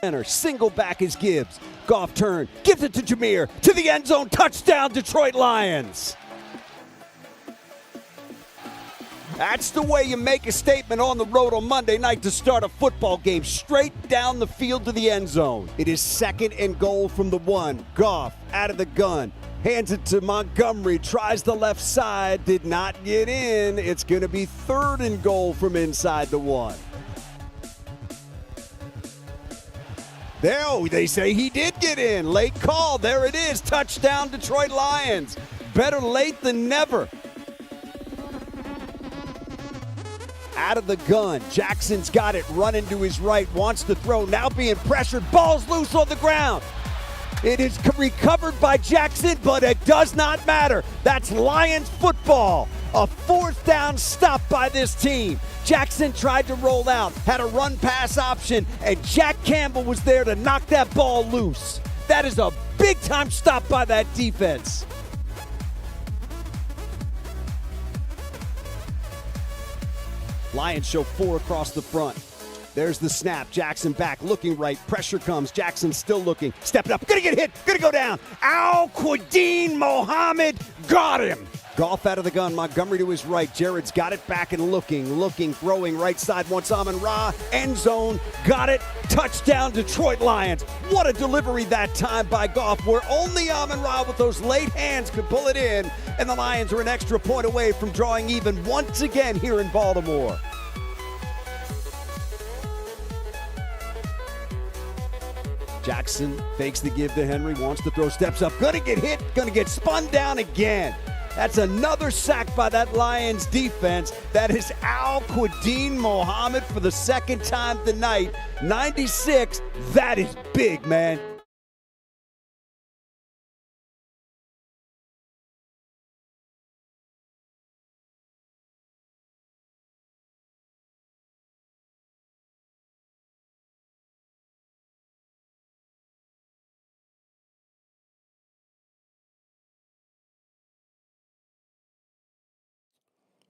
Center, single back is Gibbs. Goff turn, gives it to Jameer, to the end zone, touchdown Detroit Lions. That's the way you make a statement on the road on Monday night to start a football game, straight down the field to the end zone. It is 2nd and goal from the 1. Goff out of the gun, hands it to Montgomery, tries the left side, did not get in. It's going to be 3rd and goal from inside the 1. There, they say he did get in. Late call. There it is. Touchdown, Detroit Lions. Better late than never. Out of the gun. Jackson's got it. Running to his right. Wants to throw. Now being pressured. Ball's loose on the ground. It is recovered by Jackson, but it does not matter. That's Lions football. A 4th down stop by this team. Jackson tried to roll out, had a run-pass option, and Jack Campbell was there to knock that ball loose. That is a big-time stop by that defense. Lions show 4 across the front. There's the snap. Jackson back, looking right. Pressure comes. Jackson still looking. Stepping up. Gonna get hit. Gonna go down. Al-Quadin Mohammed got him. Goff out of the gun. Montgomery to his right. Jared's got it back and looking, throwing right side. Wants Amon-Ra. End zone. Got it. Touchdown, Detroit Lions. What a delivery that time by Goff, where only Amon-Ra with those late hands could pull it in. And the Lions are an extra point away from drawing even once again here in Baltimore. Jackson fakes the give to Henry, wants to throw, steps up, gonna get hit, gonna get spun down again. That's another sack by that Lions defense. That is Al-Quadin Mohammed for the 2nd time tonight. 96, that is big, man.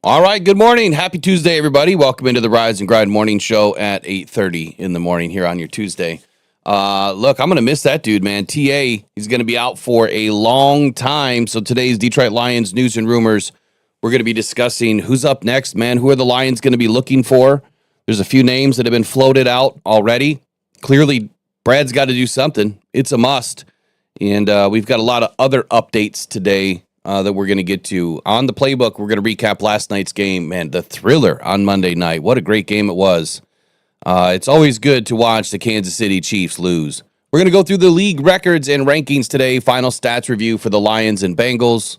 All right, good morning. Happy Tuesday, everybody. Welcome into the Rise and Grind morning show at 8:30 in the morning here on your Tuesday. Look, I'm going to miss that dude, man. TA, he's going to be out for a long time. So today's Detroit Lions news and rumors, we're going to be discussing who's up next, man. Who are the Lions going to be looking for? There's a few names that have been floated out already. Clearly, Brad's got to do something. It's a must. And we've got a lot of other updates today that we're going to get to. On the playbook, we're going to recap last night's game. Man, the thriller on Monday night. What a great game it was. It's always good to watch the Kansas City Chiefs lose. We're going to go through the league records and rankings today. Final stats review for the Lions and Bengals.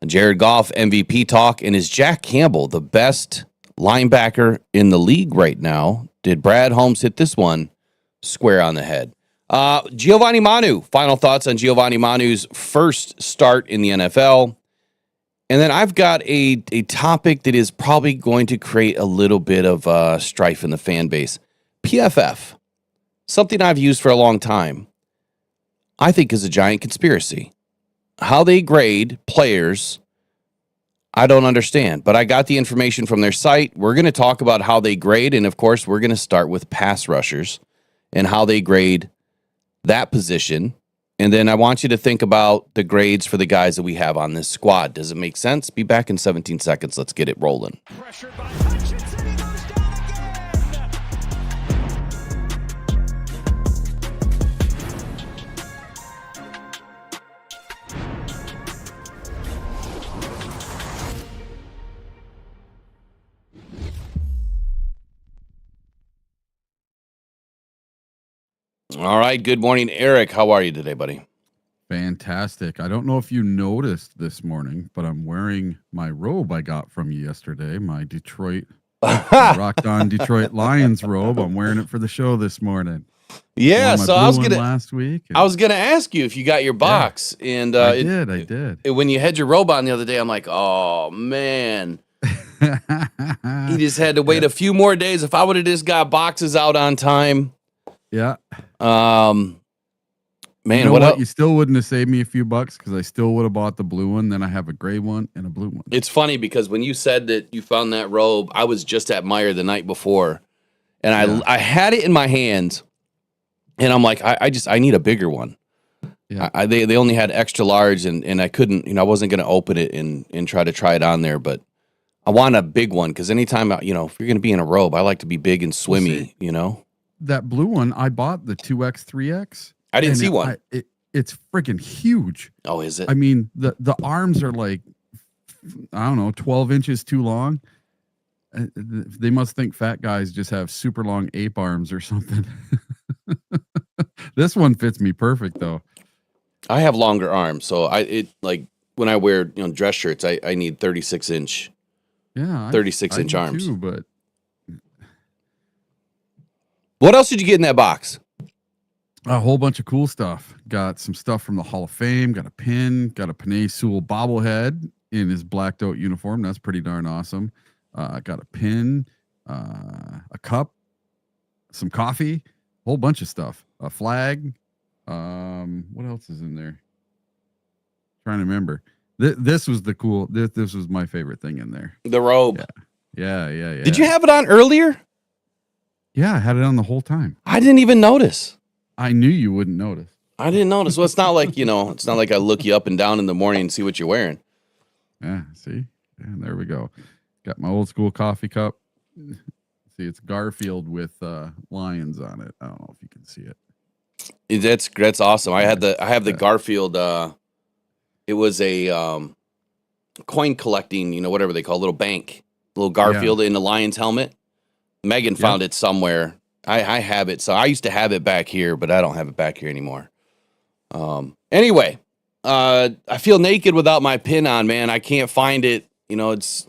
Jared Goff MVP talk. And is Jack Campbell the best linebacker in the league right now? Did Brad Holmes hit this one square on the head? Giovanni Manu, final thoughts on Giovanni Manu's first start in the NFL. And then I've got a topic that is probably going to create a little bit of strife in the fan base. PFF, something I've used for a long time, I think is a giant conspiracy. How they grade players, I don't understand. But I got the information from their site. We're going to talk about how they grade. And, of course, we're going to start with pass rushers and how they grade that position. And then I want you to think about the grades for the guys that we have on this squad. Does it make sense? Be back in 17 seconds. Let's get it rolling. Pressured by Hutchinson, he goes down again. All right. Good morning, Eric. How are you today, buddy? Fantastic. I don't know if you noticed this morning, but I'm wearing my robe I got from you yesterday, my Detroit, rocked on Detroit Lions robe. I'm wearing it for the show this morning. Yeah, so I was gonna last week. I was gonna ask you if you got your box, and I did. When you had your robe on the other day, I'm like, oh man, he just had to wait a few more days. If I would have just got boxes out on time, yeah. Man, you know what else? You still wouldn't have saved me a few bucks because I still would have bought the blue one. Then I have a gray one and a blue one. It's funny because when you said that you found that robe, I was just at Meijer the night before, and I had it in my hands, And I'm like, I need a bigger one. Yeah. They only had extra large, and I couldn't, I wasn't going to open it and try it on there, but I want a big one because anytime, if you're going to be in a robe, I like to be big and swimmy, That blue one, I bought the 2X, 3X. I didn't see one. It's freaking huge. Oh, is it? I mean, the arms are like, I don't know, 12 inches too long. They must think fat guys just have super long ape arms or something. This one fits me perfect though. I have longer arms, so when I wear dress shirts, I need 36-inch. Yeah, 36-inch arms. Too, but what else did you get in that box? a whole bunch of cool stuff. Got some stuff from the Hall of Fame. Got a pin. Got a Panay Sewell bobblehead in his blacked out uniform. That's pretty darn awesome. Got a pin, a cup, some coffee, a whole bunch of stuff. A flag. What else is in there? Trying to remember. This was the cool. This was my favorite thing in there. The robe. Yeah. Did you have it on earlier? Yeah, I had it on the whole time. I didn't even notice. I knew you wouldn't notice. I didn't notice. Well, it's not like, it's not like I look you up and down in the morning and see what you're wearing. Yeah, see? And there we go. Got my old school coffee cup. See, it's Garfield with lions on it. I don't know if you can see it. That's awesome. I have the Garfield. It was a coin collecting, whatever they call it, little bank, little Garfield in the Lions helmet. Megan found it somewhere. I have it. So I used to have it back here, but I don't have it back here anymore. Anyway, I feel naked without my pin on, man. I can't find it. It's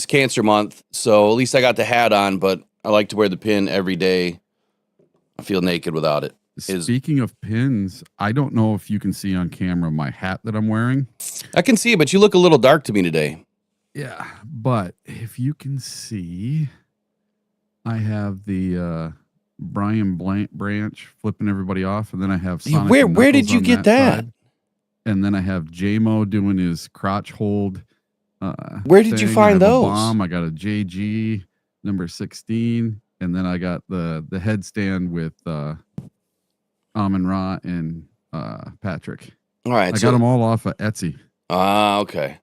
Cancer Month, so at least I got the hat on, but I like to wear the pin every day. I feel naked without it. Speaking of pins, I don't know if you can see on camera my hat that I'm wearing. I can see it, but you look a little dark to me today. Yeah, but if you can see, I have the Brian Branch flipping everybody off, and then I have Sonic where did you get that? Side, and then I have J-Mo doing his crotch hold. Where did you find those? I got a JG number 16, and then I got the headstand with Amon Ra and Patrick. All right, I got them all off of Etsy. Okay.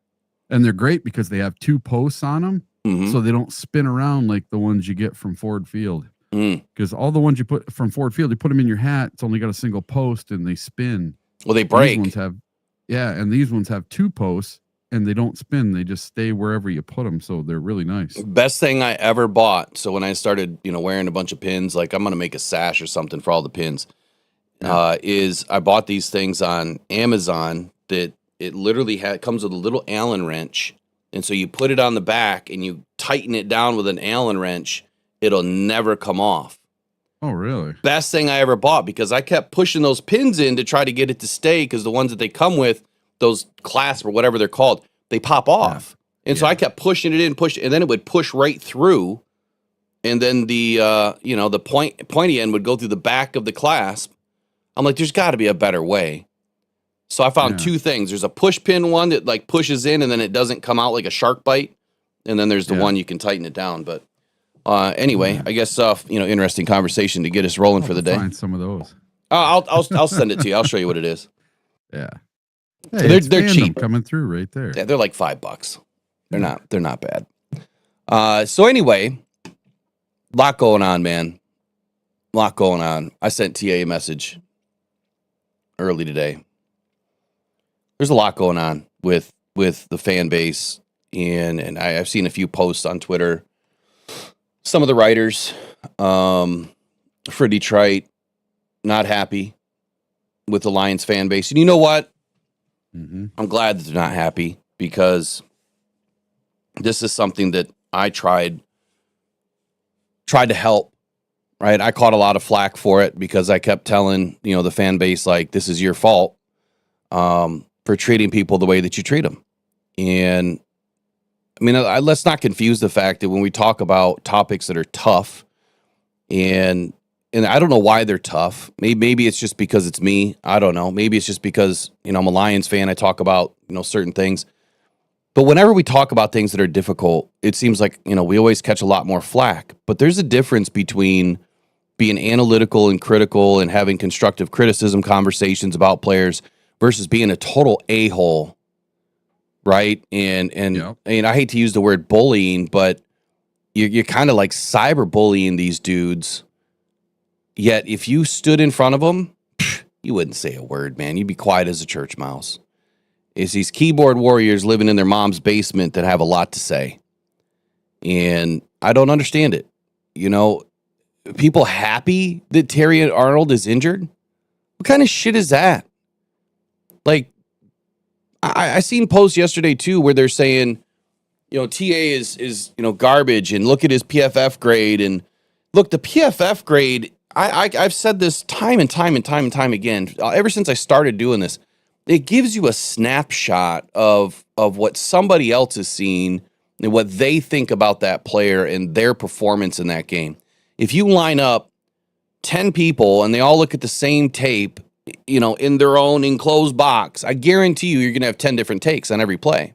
And they're great because they have 2 posts on them, so they don't spin around like the ones you get from Ford Field. Because all the ones you put from Ford Field, you put them in your hat, it's only got a single post and they spin. Well, they break. And these ones have 2 posts and they don't spin. They just stay wherever you put them, so they're really nice. Best thing I ever bought. So when I started, wearing a bunch of pins, like I'm gonna make a sash or something for all the pins. Is I bought these things on Amazon that it literally comes with a little Allen wrench, and so you put it on the back and you tighten it down with an Allen wrench. It'll never come off. Oh, really? Best thing I ever bought, because I kept pushing those pins in to try to get it to stay, because the ones that they come with, those clasp or whatever they're called, they pop off. And so I kept pushing it in, and then it would push right through, and then the the pointy end would go through the back of the clasp. I'm like, there's got to be a better way. So I found 2 things. There's a push pin one that like pushes in and then it doesn't come out like a shark bite, and then there's the one you can tighten it down. But anyway, I guess interesting conversation to get us rolling for the day. Find some of those. I'll send it to you. I'll show you what it is. Yeah, hey, they're cheap, coming through right there. Yeah, they're like $5. They're not bad. So anyway, lot going on, man. Lot going on. I sent TA a message early today. There's a lot going on with the fan base, and I've seen a few posts on Twitter. Some of the writers for Detroit not happy with the Lions fan base. And you know what? I'm glad that they're not happy, because this is something that I tried to help, right? I caught a lot of flack for it because I kept telling, the fan base, like, this is your fault for treating people the way that you treat them. And I mean, let's not confuse the fact that when we talk about topics that are tough, and I don't know why they're tough. Maybe it's just because it's me. I don't know. Maybe it's just because, I'm a Lions fan. I talk about, certain things. But whenever we talk about things that are difficult, it seems like, we always catch a lot more flack. But there's a difference between being analytical and critical and having constructive criticism conversations about players versus being a total a-hole, right? And Yep. I hate to use the word bullying, but you're kind of like cyberbullying these dudes. Yet if you stood in front of them, you wouldn't say a word, man. You'd be quiet as a church mouse. It's these keyboard warriors living in their mom's basement that have a lot to say. And I don't understand it. You know, people happy that Terry Arnold is injured? What kind of shit is that? Like, I seen posts yesterday too where they're saying, you know, TA is garbage, and look at his PFF grade. And look, the PFF grade, I've said this time and time again, ever since I started doing this. It gives you a snapshot of what somebody else is seeing and what they think about that player and their performance in that game. If you line up 10 people and they all look at the same tape, you know, in their own enclosed box, I guarantee you're going to have 10 different takes on every play.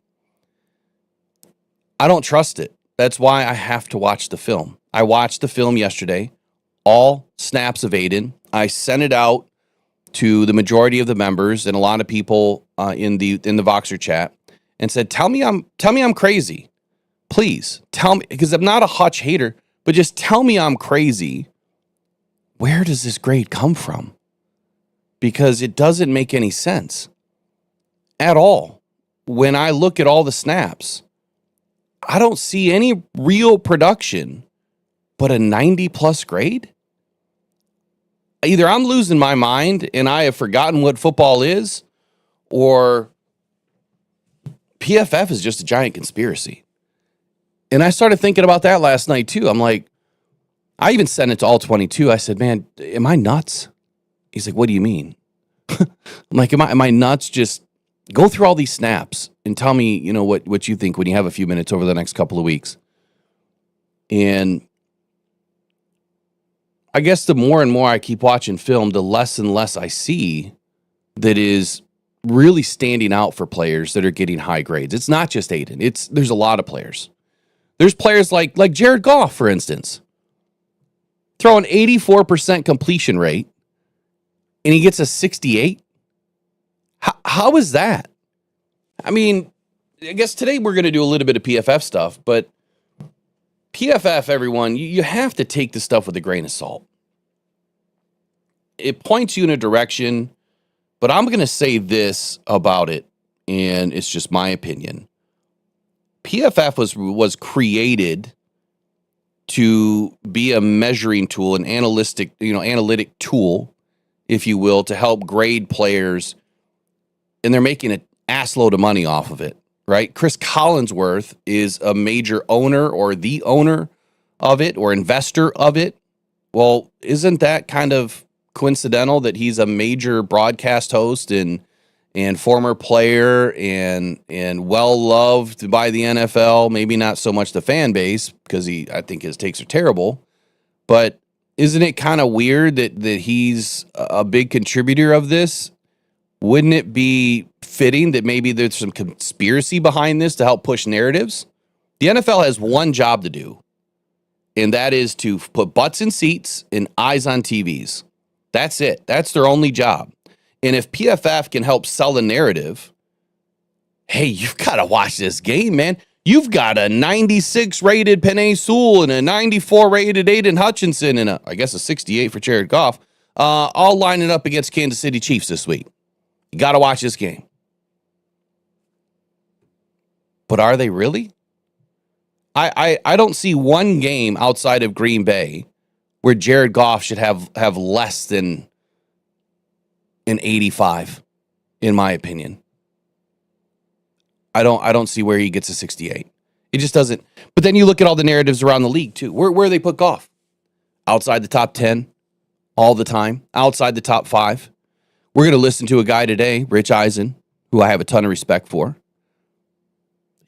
I don't trust it. That's why I have to watch the film. I watched the film yesterday, all snaps of Aiden. I sent it out to the majority of the members and a lot of people in the Voxer chat and said, tell me I'm crazy. Please tell me, because I'm not a Hutch hater, but just tell me I'm crazy. Where does this grade come from? Because it doesn't make any sense at all. When I look at all the snaps, I don't see any real production, but a 90 plus grade. Either I'm losing my mind and I have forgotten what football is, or PFF is just a giant conspiracy. And I started thinking about that last night too. I'm like, I even sent it to all 22. I said, man, am I nuts? He's like, what do you mean? I'm like, am I nuts? Just go through all these snaps and tell me, you know, what you think when you have a few minutes over the next couple of weeks. And I guess the more and more I keep watching film, the less and less I see that is really standing out for players that are getting high grades. It's not just Aiden. There's a lot of players. There's players like Jared Goff, for instance, throwing 84% completion rate, and he gets a 68. How is that? I mean, I guess today we're going to do a little bit of PFF stuff, but PFF, everyone, you have to take this stuff with a grain of salt. It points you in a direction, but I'm going to say this about it, and it's just my opinion. PFF was created to be a measuring tool, an analytic tool, if you will, to help grade players, and they're making an assload of money off of it, right? Chris Collinsworth is a major owner or the owner of it or investor of it. Well, isn't that kind of coincidental that he's a major broadcast host and former player and well-loved by the NFL? Maybe not so much the fan base, because I think his takes are terrible, but isn't it kind of weird that he's a big contributor of this? Wouldn't it be fitting that maybe there's some conspiracy behind this to help push narratives? The NFL has one job to do, and that is to put butts in seats and eyes on TVs. That's it. That's their only job. And if PFF can help sell the narrative, hey, you've got to watch this game, man. You've got a 96 rated Penei Sewell and a 94 rated Aiden Hutchinson and I guess a 68 for Jared Goff, all lining up against Kansas City Chiefs this week. You got to watch this game. But are they really? I don't see one game outside of Green Bay where Jared Goff should have less than an 85, in my opinion. I don't see where he gets a 68. It just doesn't. But then you look at all the narratives around the league too. Where they put Goff? Outside the top 10 all the time. Outside the top 5. We're going to listen to a guy today, Rich Eisen, who I have a ton of respect for.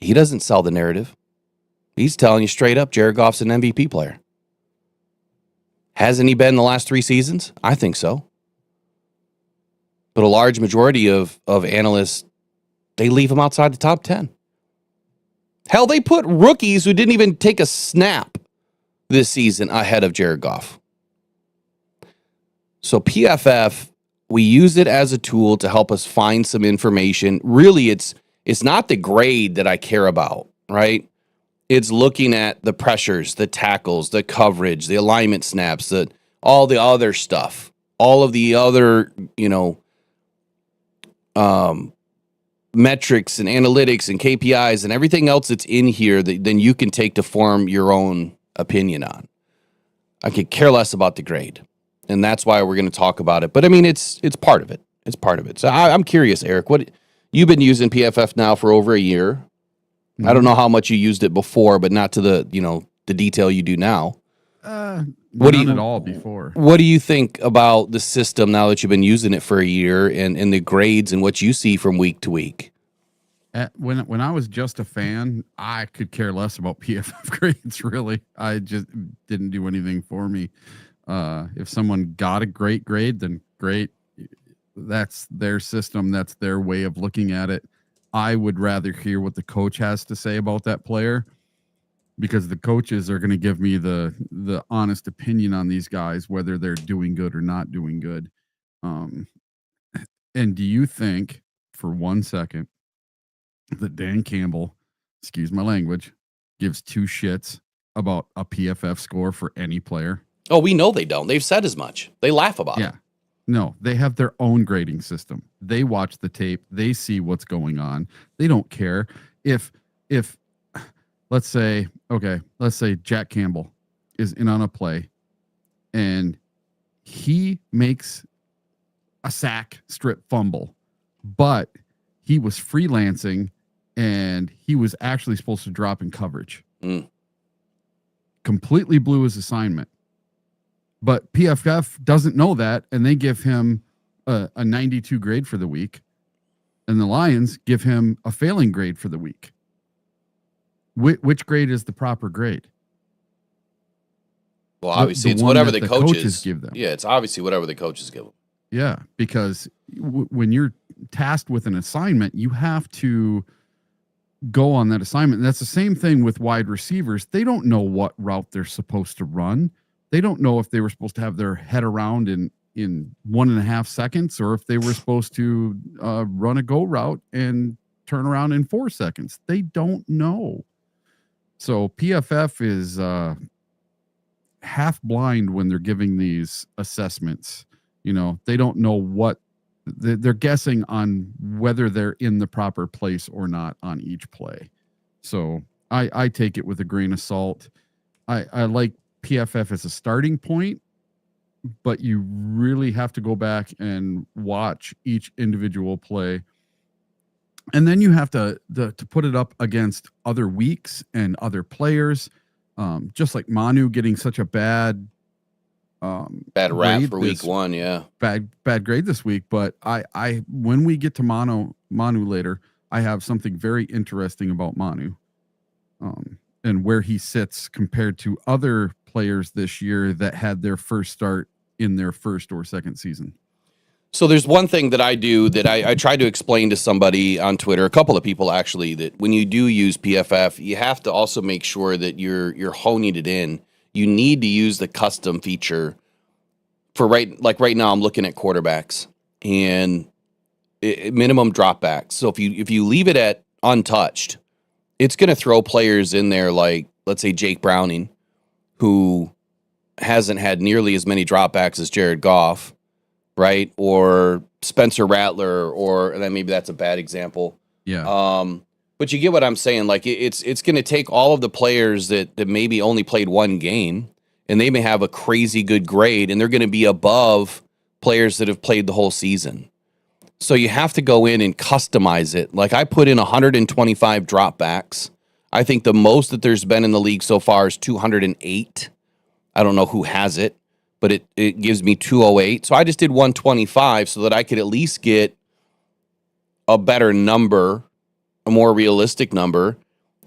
He doesn't sell the narrative. He's telling you straight up Jared Goff's an MVP player. Hasn't he been the last 3 seasons? I think so. But a large majority of analysts, they leave him outside the top 10. Hell, they put rookies who didn't even take a snap this season ahead of Jared Goff. So PFF, we use it as a tool to help us find some information. Really, it's not the grade that I care about, right? It's looking at the pressures, the tackles, the coverage, the alignment snaps, all the other stuff, all of the other, metrics and analytics and KPIs and everything else that's in here that then you can take to form your own opinion on. I could care less about the grade, and that's why we're going to talk about it. But I mean, it's part of it. It's part of it. So I'm curious, Eric, what you've been using PFF now for over a year. Mm-hmm. I don't know how much you used it before, but not to the detail you do now. What do you at all before? What do you think about the system now that you've been using it for a year and the grades and what you see from week to week? When I was just a fan, I could care less about PFF grades, really. I just didn't do anything for me. If someone got a great grade, then great. That's their system. That's their way of looking at it. I would rather hear what the coach has to say about that player, because the coaches are going to give me the honest opinion on these guys, whether they're doing good or not doing good. And do you think, for 1 second, that Dan Campbell, excuse my language, gives two shits about a PFF score for any player? Oh, we know they don't. They've said as much. They laugh about it. No, they have their own grading system. They watch the tape. They see what's going on. They don't care if let's say Jack Campbell is in on a play and he makes a sack, strip, fumble, but he was freelancing and he was actually supposed to drop in coverage. Completely blew his assignment. But PFF doesn't know that, and they give him a 92 grade for the week, and the Lions give him a failing grade for the week. Which grade is the proper grade? Well, obviously, it's whatever the coaches give them. Yeah, it's obviously whatever the coaches give them. Yeah, because when you're tasked with an assignment, you have to go on that assignment. And that's the same thing with wide receivers. They don't know what route they're supposed to run. They don't know if they were supposed to have their head around in 1.5 seconds, or if they were supposed to run a go route and turn around in 4 seconds. They don't know. So PFF is half blind when they're giving these assessments. They don't know what they're guessing on, whether they're in the proper place or not on each play. So I take it with a grain of salt. I like PFF as a starting point, but you really have to go back and watch each individual play. And then you have to put it up against other weeks and other players. Just like Manu getting such a bad rap for week one. Yeah. Bad grade this week. But I when we get to Manu later, I have something very interesting about Manu, and where he sits compared to other players this year that had their first start in their first or second season. So there's one thing that I do that I try to explain to somebody on Twitter, a couple of people actually, that when you do use PFF, you have to also make sure that you're honing it in. You need to use the custom feature for right now. I'm looking at quarterbacks and minimum dropbacks. So if you leave it at untouched, it's going to throw players in there like, let's say, Jake Browning, who hasn't had nearly as many dropbacks as Jared Goff, right? Or Spencer Rattler, or then maybe that's a bad example. Yeah. But you get what I'm saying. Like it's going to take all of the players that maybe only played one game, and they may have a crazy good grade, and they're going to be above players that have played the whole season. So you have to go in and customize it. Like I put in 125 dropbacks. I think the most that there's been in the league so far is 208. I don't know who has it, but it gives me 208. So I just did 125 so that I could at least get a better number, a more realistic number.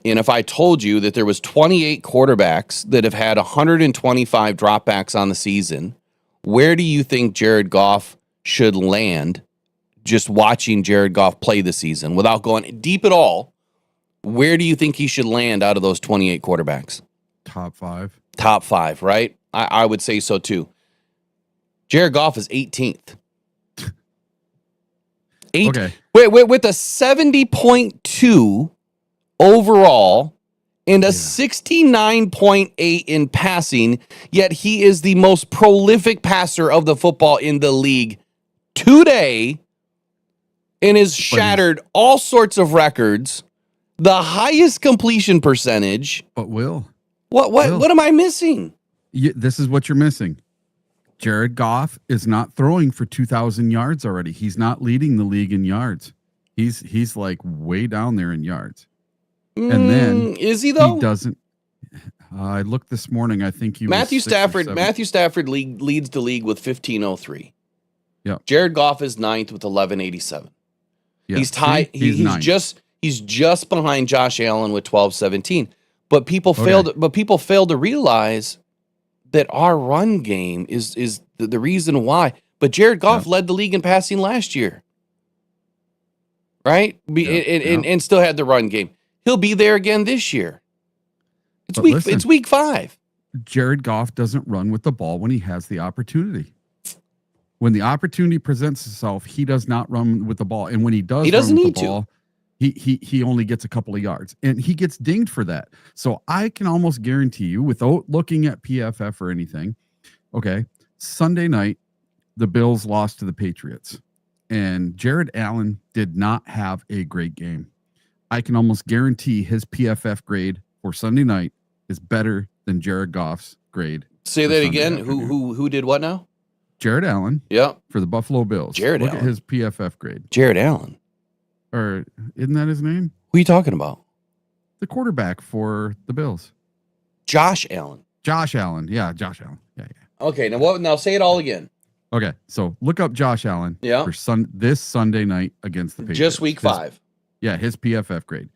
And if I told you that there was 28 quarterbacks that have had 125 dropbacks on the season, where do you think Jared Goff should land just watching Jared Goff play the season without going deep at all? Where do you think he should land out of those 28 quarterbacks? Top 5. Top 5, right? I would say so too. Jared Goff is 18th. Okay. With a 70.2 overall and a 69.8 in passing, yet he is the most prolific passer of the football in the league today and has shattered all sorts of records, the highest completion percentage. But Will. What am I missing? This is what you're missing. Jared Goff is not throwing for 2,000 yards already. He's not leading the league in yards. He's like way down there in yards. And then is he though? He doesn't. I looked this morning. I think he Matthew was 6 or Stafford. 7. Matthew Stafford leads the league with 1503. Yeah. Jared Goff is 9th with 1187. Yeah. He's tied. He's just behind Josh Allen with 1217. But people failed. But people failed to realize that our run game is the reason why. But Jared Goff led the league in passing last year, right? And still had the run game. He'll be there again this year. It's week 5. Jared Goff doesn't run with the ball when he has the opportunity. When the opportunity presents itself, he does not run with the ball. And when he does, he doesn't run with need the ball, he only gets a couple of yards, and he gets dinged for that. So I can almost guarantee you, without looking at PFF or anything, okay, Sunday night, the Bills lost to the Patriots, and Jared Allen did not have a great game. I can almost guarantee his PFF grade for Sunday night is better than Jared Goff's grade. Say that again. Who did what now? Jared Allen. Yeah. For the Buffalo Bills. Look at his PFF grade. Jared Allen. Or isn't that his name? Who are you talking about? The quarterback for the Bills. Josh Allen. Josh Allen. Yeah, Josh Allen. Yeah. Okay, now say it all again. Okay, so look up Josh Allen for this Sunday night against the Patriots. Just week 5. His PFF grade.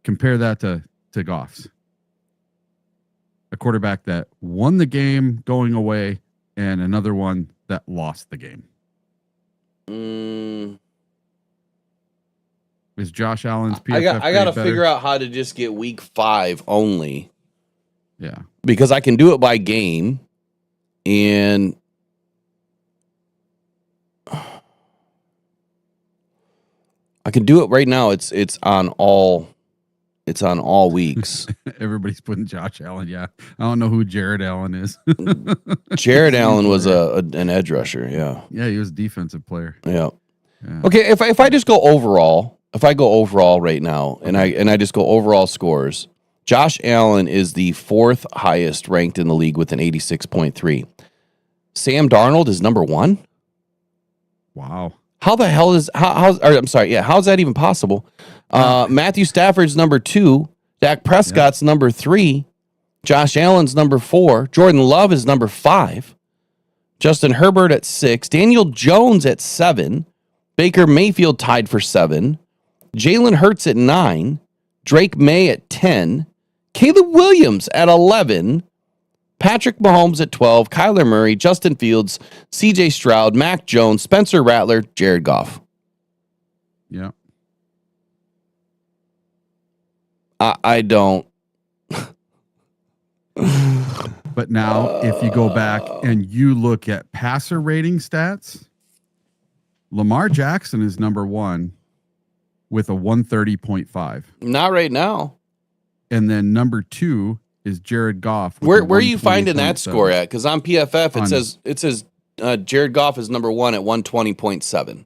Compare that to Goff's. A quarterback that won the game going away and another one that lost the game. Is Josh Allen's PFF I got to better? figure out how to just get week 5 only. Yeah. Because I can do it by game, and I can do it right now. It's on all weeks. Everybody's putting Josh Allen. Yeah. I don't know who Jared Allen is. Jared Allen was an edge rusher. Yeah. Yeah, he was a defensive player. Yeah. Okay, if I just go overall, right now, and I just go overall scores, Josh Allen is the 4th highest ranked in the league with an 86.3. Sam Darnold is number 1. Wow. How the hell is how's that even possible? Matthew Stafford's number 2, Dak Prescott's number 3, Josh Allen's number 4, Jordan Love is number 5, Justin Herbert at 6, Daniel Jones at 7, Baker Mayfield tied for 7, Jalen Hurts at 9, Drake May at 10, Caleb Williams at 11, Patrick Mahomes at 12, Kyler Murray, Justin Fields, CJ Stroud, Mac Jones, Spencer Rattler, Jared Goff. Yeah. I don't. But now, if you go back and you look at passer rating stats, Lamar Jackson is number 1 with a 130.5. Not right now. And then number 2 is Jared Goff. Where are you finding that score at? Because on PFF it says Jared Goff is number 1 at 120.7.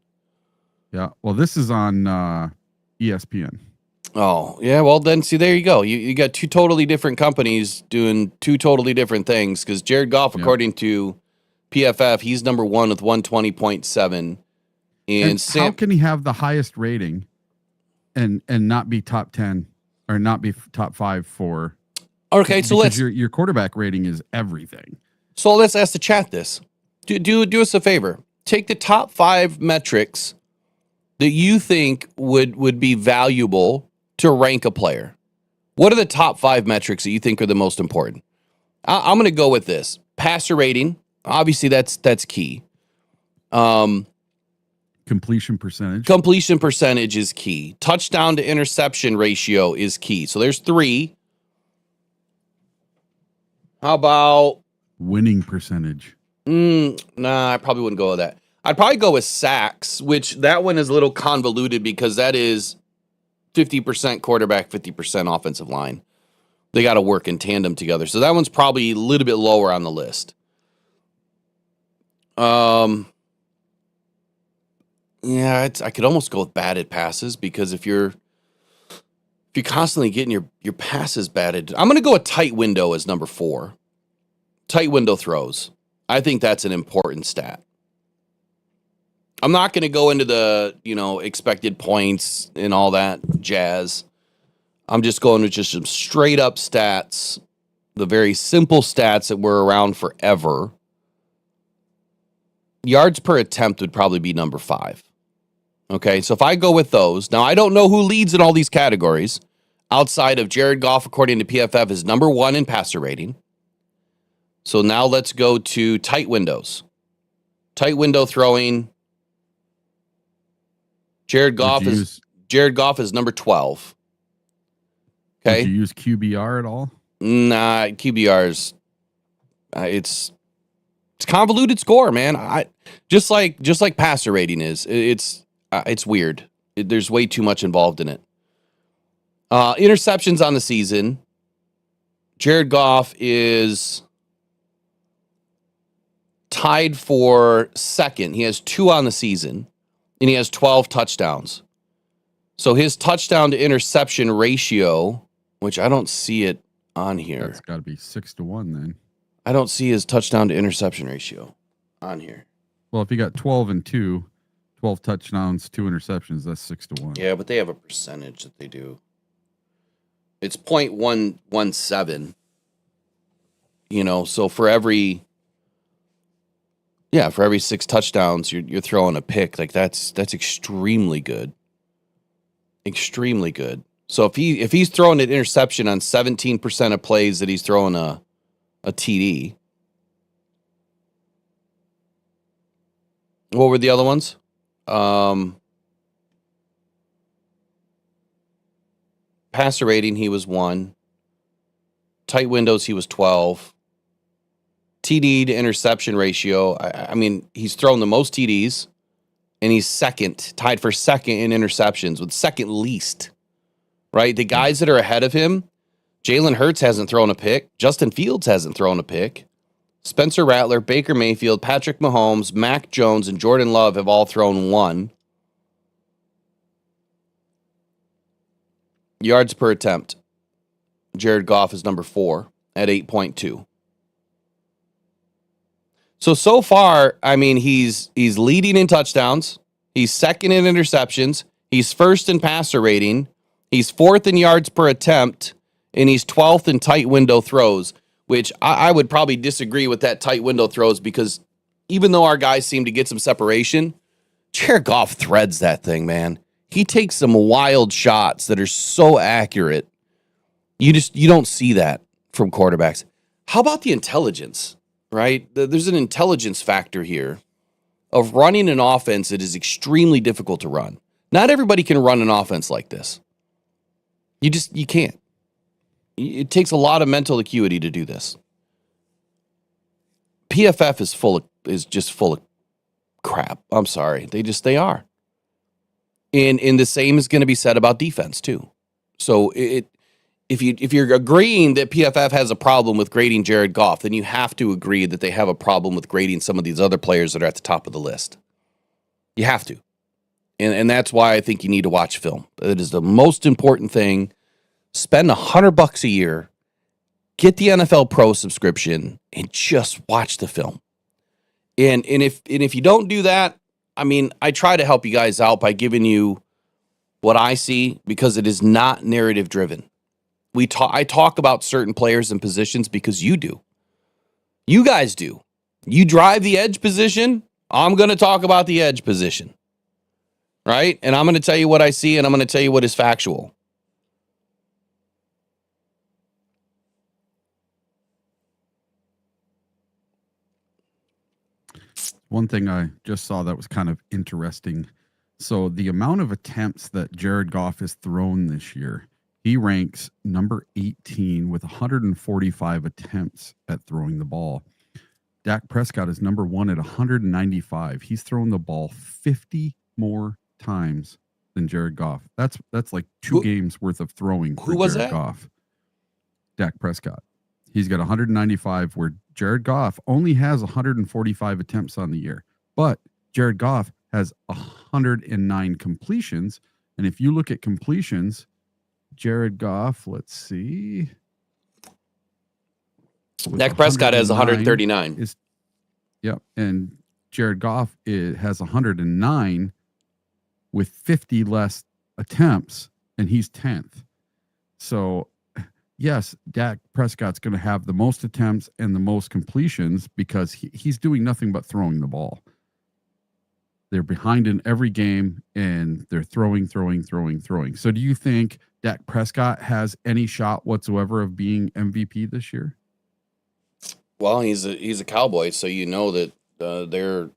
Yeah. Well, this is on ESPN. Oh, yeah. Well, then see, there you go. You got 2 totally different companies doing 2 totally different things. Because Jared Goff, according to PFF, he's number 1 with 120.7. And how can he have the highest rating and not be top 10 or not be top 5 for? Okay, so let's your quarterback rating is everything. So let's ask the chat this. Do us a favor. Take the top 5 metrics that you think would be valuable to rank a player. What are the top 5 metrics that you think are the most important? I'm going to go with this. Passer rating, obviously that's key. Completion percentage. Completion percentage is key. Touchdown to interception ratio is key. So there's 3. How about winning percentage? Nah, I probably wouldn't go with that. I'd probably go with sacks, which that one is a little convoluted because that is 50% quarterback, 50% offensive line. They got to work in tandem together. So that one's probably a little bit lower on the list. Yeah, I could almost go with batted passes because if you're constantly getting your passes batted, I'm going to go with tight window as number 4. Tight window throws. I think that's an important stat. I'm not going to go into the, expected points and all that jazz. I'm just going with just some straight up stats, the very simple stats that were around forever. Yards per attempt would probably be number 5. Okay, so if I go with those, now I don't know who leads in all these categories outside of Jared Goff, according to PFF, is number 1 in passer rating. So now let's go to tight windows. Tight window throwing. Jared Goff is number 12. Okay. Did you use QBR at all? Nah, QBR's it's convoluted score, man. Just like passer rating is. It's weird. There's way too much involved in it. Interceptions on the season. Jared Goff is tied for second. He has 2 on the season, and he has 12 touchdowns. So his touchdown to interception ratio, which I don't see it on here. That's got to be 6-1 then. I don't see his touchdown to interception ratio on here. Well, if you got 12 and 2, 12 touchdowns, 2 interceptions, that's 6-1. Yeah, but they have a percentage that they do. It's 0.117. So for every 6 touchdowns, you're throwing a pick. Like that's extremely good. Extremely good. So if he's throwing an interception on 17% of plays that he's throwing a TD. What were the other ones? Passer rating, he was 1. Tight windows, he was 12. TD to interception ratio, I mean, he's thrown the most TDs, and he's tied for second in interceptions, with second least, right? The guys that are ahead of him, Jalen Hurts hasn't thrown a pick. Justin Fields hasn't thrown a pick. Spencer Rattler, Baker Mayfield, Patrick Mahomes, Mac Jones, and Jordan Love have all thrown 1. Yards per attempt. Jared Goff is number 4 at 8.2. So far, I mean, he's leading in touchdowns. He's second in interceptions. He's first in passer rating. He's 4th in yards per attempt. And he's 12th in tight window throws, which I would probably disagree with that tight window throws because even though our guys seem to get some separation, Jared Goff threads that thing, man. He takes some wild shots that are so accurate. You don't see that from quarterbacks. How about the intelligence, right? There's an intelligence factor here of running an offense that is extremely difficult to run. Not everybody can run an offense like this. You can't. It takes a lot of mental acuity to do this. PFF is just full of crap. I'm sorry. They are. And the same is going to be said about defense too. So if you're agreeing that PFF has a problem with grading Jared Goff, then you have to agree that they have a problem with grading some of these other players that are at the top of the list. You have to. And that's why I think you need to watch film. It is the most important thing. Spend $100 a year, get the NFL Pro subscription, and just watch the film. And if you don't do that, I mean, I try to help you guys out by giving you what I see because it is not narrative driven. I talk about certain players and positions because you do. You guys do. You drive the edge position. I'm going to talk about the edge position. Right? And I'm going to tell you what I see, and I'm going to tell you what is factual. One thing I just saw that was kind of interesting. So the amount of attempts that Jared Goff has thrown this year, he ranks number 18 with 145 attempts at throwing the ball. Dak Prescott is number 1 at 195. He's thrown the ball 50 more times than Jared Goff. That's like two games worth of throwing for who was Jared that? Goff. Dak Prescott. He's got 195, where Jared Goff only has 145 attempts on the year. But Jared Goff has 109 completions. And if you look at completions, Jared Goff, let's see. Dak Prescott has 139. Yep. And Jared Goff has 109 with 50 less attempts, and he's 10th. So, yes, Dak Prescott's going to have the most attempts and the most completions because he's doing nothing but throwing the ball. They're behind in every game, and they're throwing. So do you think Dak Prescott has any shot whatsoever of being MVP this year? Well, he's a Cowboy, so you know that their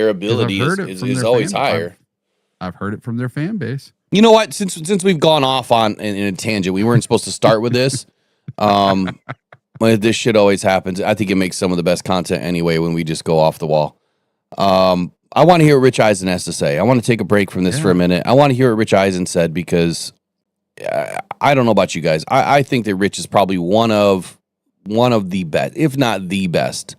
ability is always higher. I've heard it from their fan base. You know what? Since we've gone off on in a tangent, we weren't supposed to start with this. This shit always happens. I think it makes some of the best content anyway when we just go off the wall. I want to hear what Rich Eisen has to say. I want to take a break from this for a minute. I want to hear what Rich Eisen said because I don't know about you guys. I think that Rich is probably one of the best, if not the best.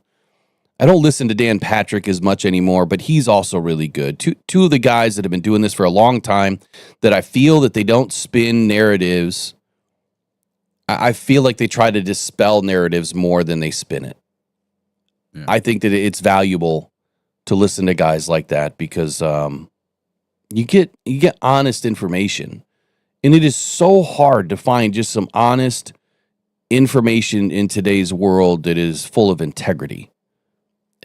I don't listen to Dan Patrick as much anymore, but he's also really good. Two of the guys that have been doing this for a long time that I feel that they don't spin narratives. I feel like they try to dispel narratives more than they spin it. Yeah. I think that it's valuable to listen to guys like that because you get honest information. And it is so hard to find just some honest information in today's world that is full of integrity.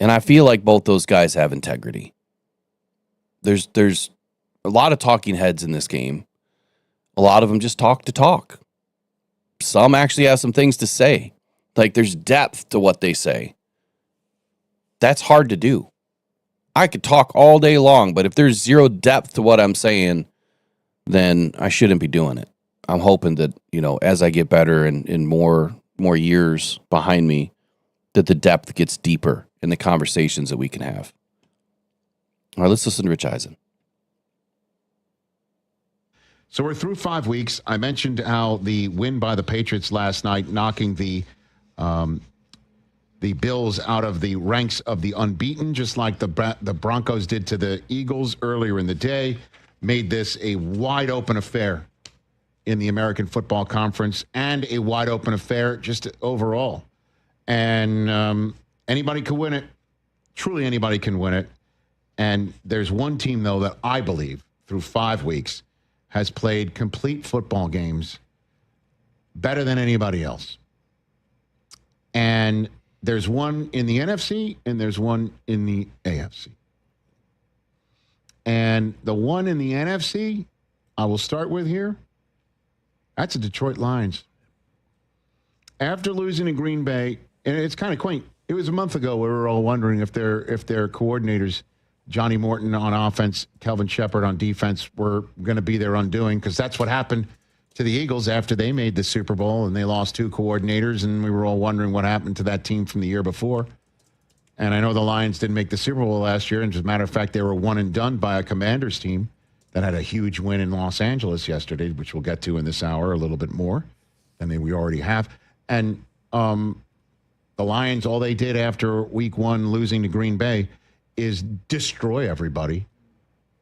And I feel like both those guys have integrity. There's a lot of talking heads in this game. A lot of them just talk to talk. Some actually have some things to say. Like there's depth to what they say. That's hard to do. I could talk all day long, but if there's zero depth to what I'm saying, then I shouldn't be doing it. I'm hoping that, as I get better and more years behind me, that the depth gets deeper in the conversations that we can have. All right, let's listen to Rich Eisen. So we're through 5 weeks. I mentioned how the win by the Patriots last night, knocking the Bills out of the ranks of the unbeaten, just like the Broncos did to the Eagles earlier in the day, made this a wide open affair in the American Football Conference and a wide open affair just overall. And anybody can win it. Truly anybody can win it. And there's one team, though, that I believe through 5 weeks has played complete football games better than anybody else. And there's one in the NFC and there's one in the AFC. And the one in the NFC, I will start with here. That's the Detroit Lions. After losing to Green Bay, and it's kind of quaint. It was a month ago we were all wondering if their coordinators, Johnny Morton on offense, Kelvin Shepard on defense, were going to be their undoing, because that's what happened to the Eagles after they made the Super Bowl and they lost 2 coordinators, and we were all wondering what happened to that team from the year before. And I know the Lions didn't make the Super Bowl last year, and as a matter of fact, they were one and done by a Commanders team that had a huge win in Los Angeles yesterday, which we'll get to in this hour a little bit more than we already have. And the Lions, all they did after week 1 losing to Green Bay is destroy everybody.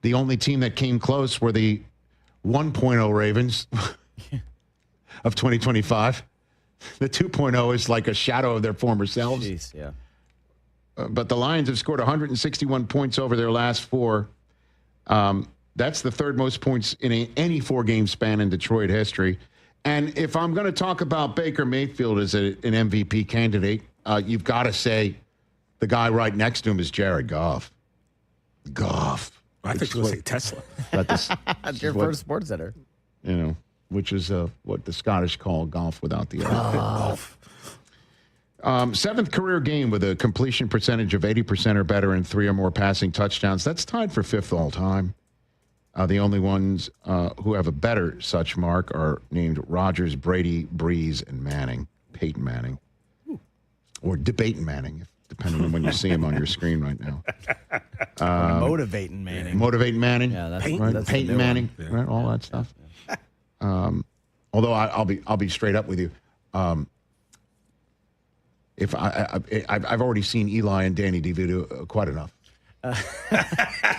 The only team that came close were the 1.0 Ravens of 2025. The 2.0 is like a shadow of their former selves. Jeez, yeah. But the Lions have scored 161 points over their last 4. That's the 3rd most points in any 4-game span in Detroit history. And if I'm going to talk about Baker Mayfield as an MVP candidate, you've got to say the guy right next to him is Jared Goff. Goff. I think you were going to say Tesla. That's your first sports center. Which is what the Scottish call golf without the golf. 7th career game with a completion percentage of 80% or better and 3 or more passing touchdowns. That's tied for 5th all time. The only ones who have a better such mark are named Rodgers, Brady, Breeze, and Manning. Peyton Manning. or debating Manning, depending on when you see him on your screen right now. Motivating Manning. Motivating Manning. Yeah, that's right? that's the Peyton new Manning, one. right? All that stuff. Although I'll be straight up with you. If I've already seen Eli and Danny DeVito quite enough.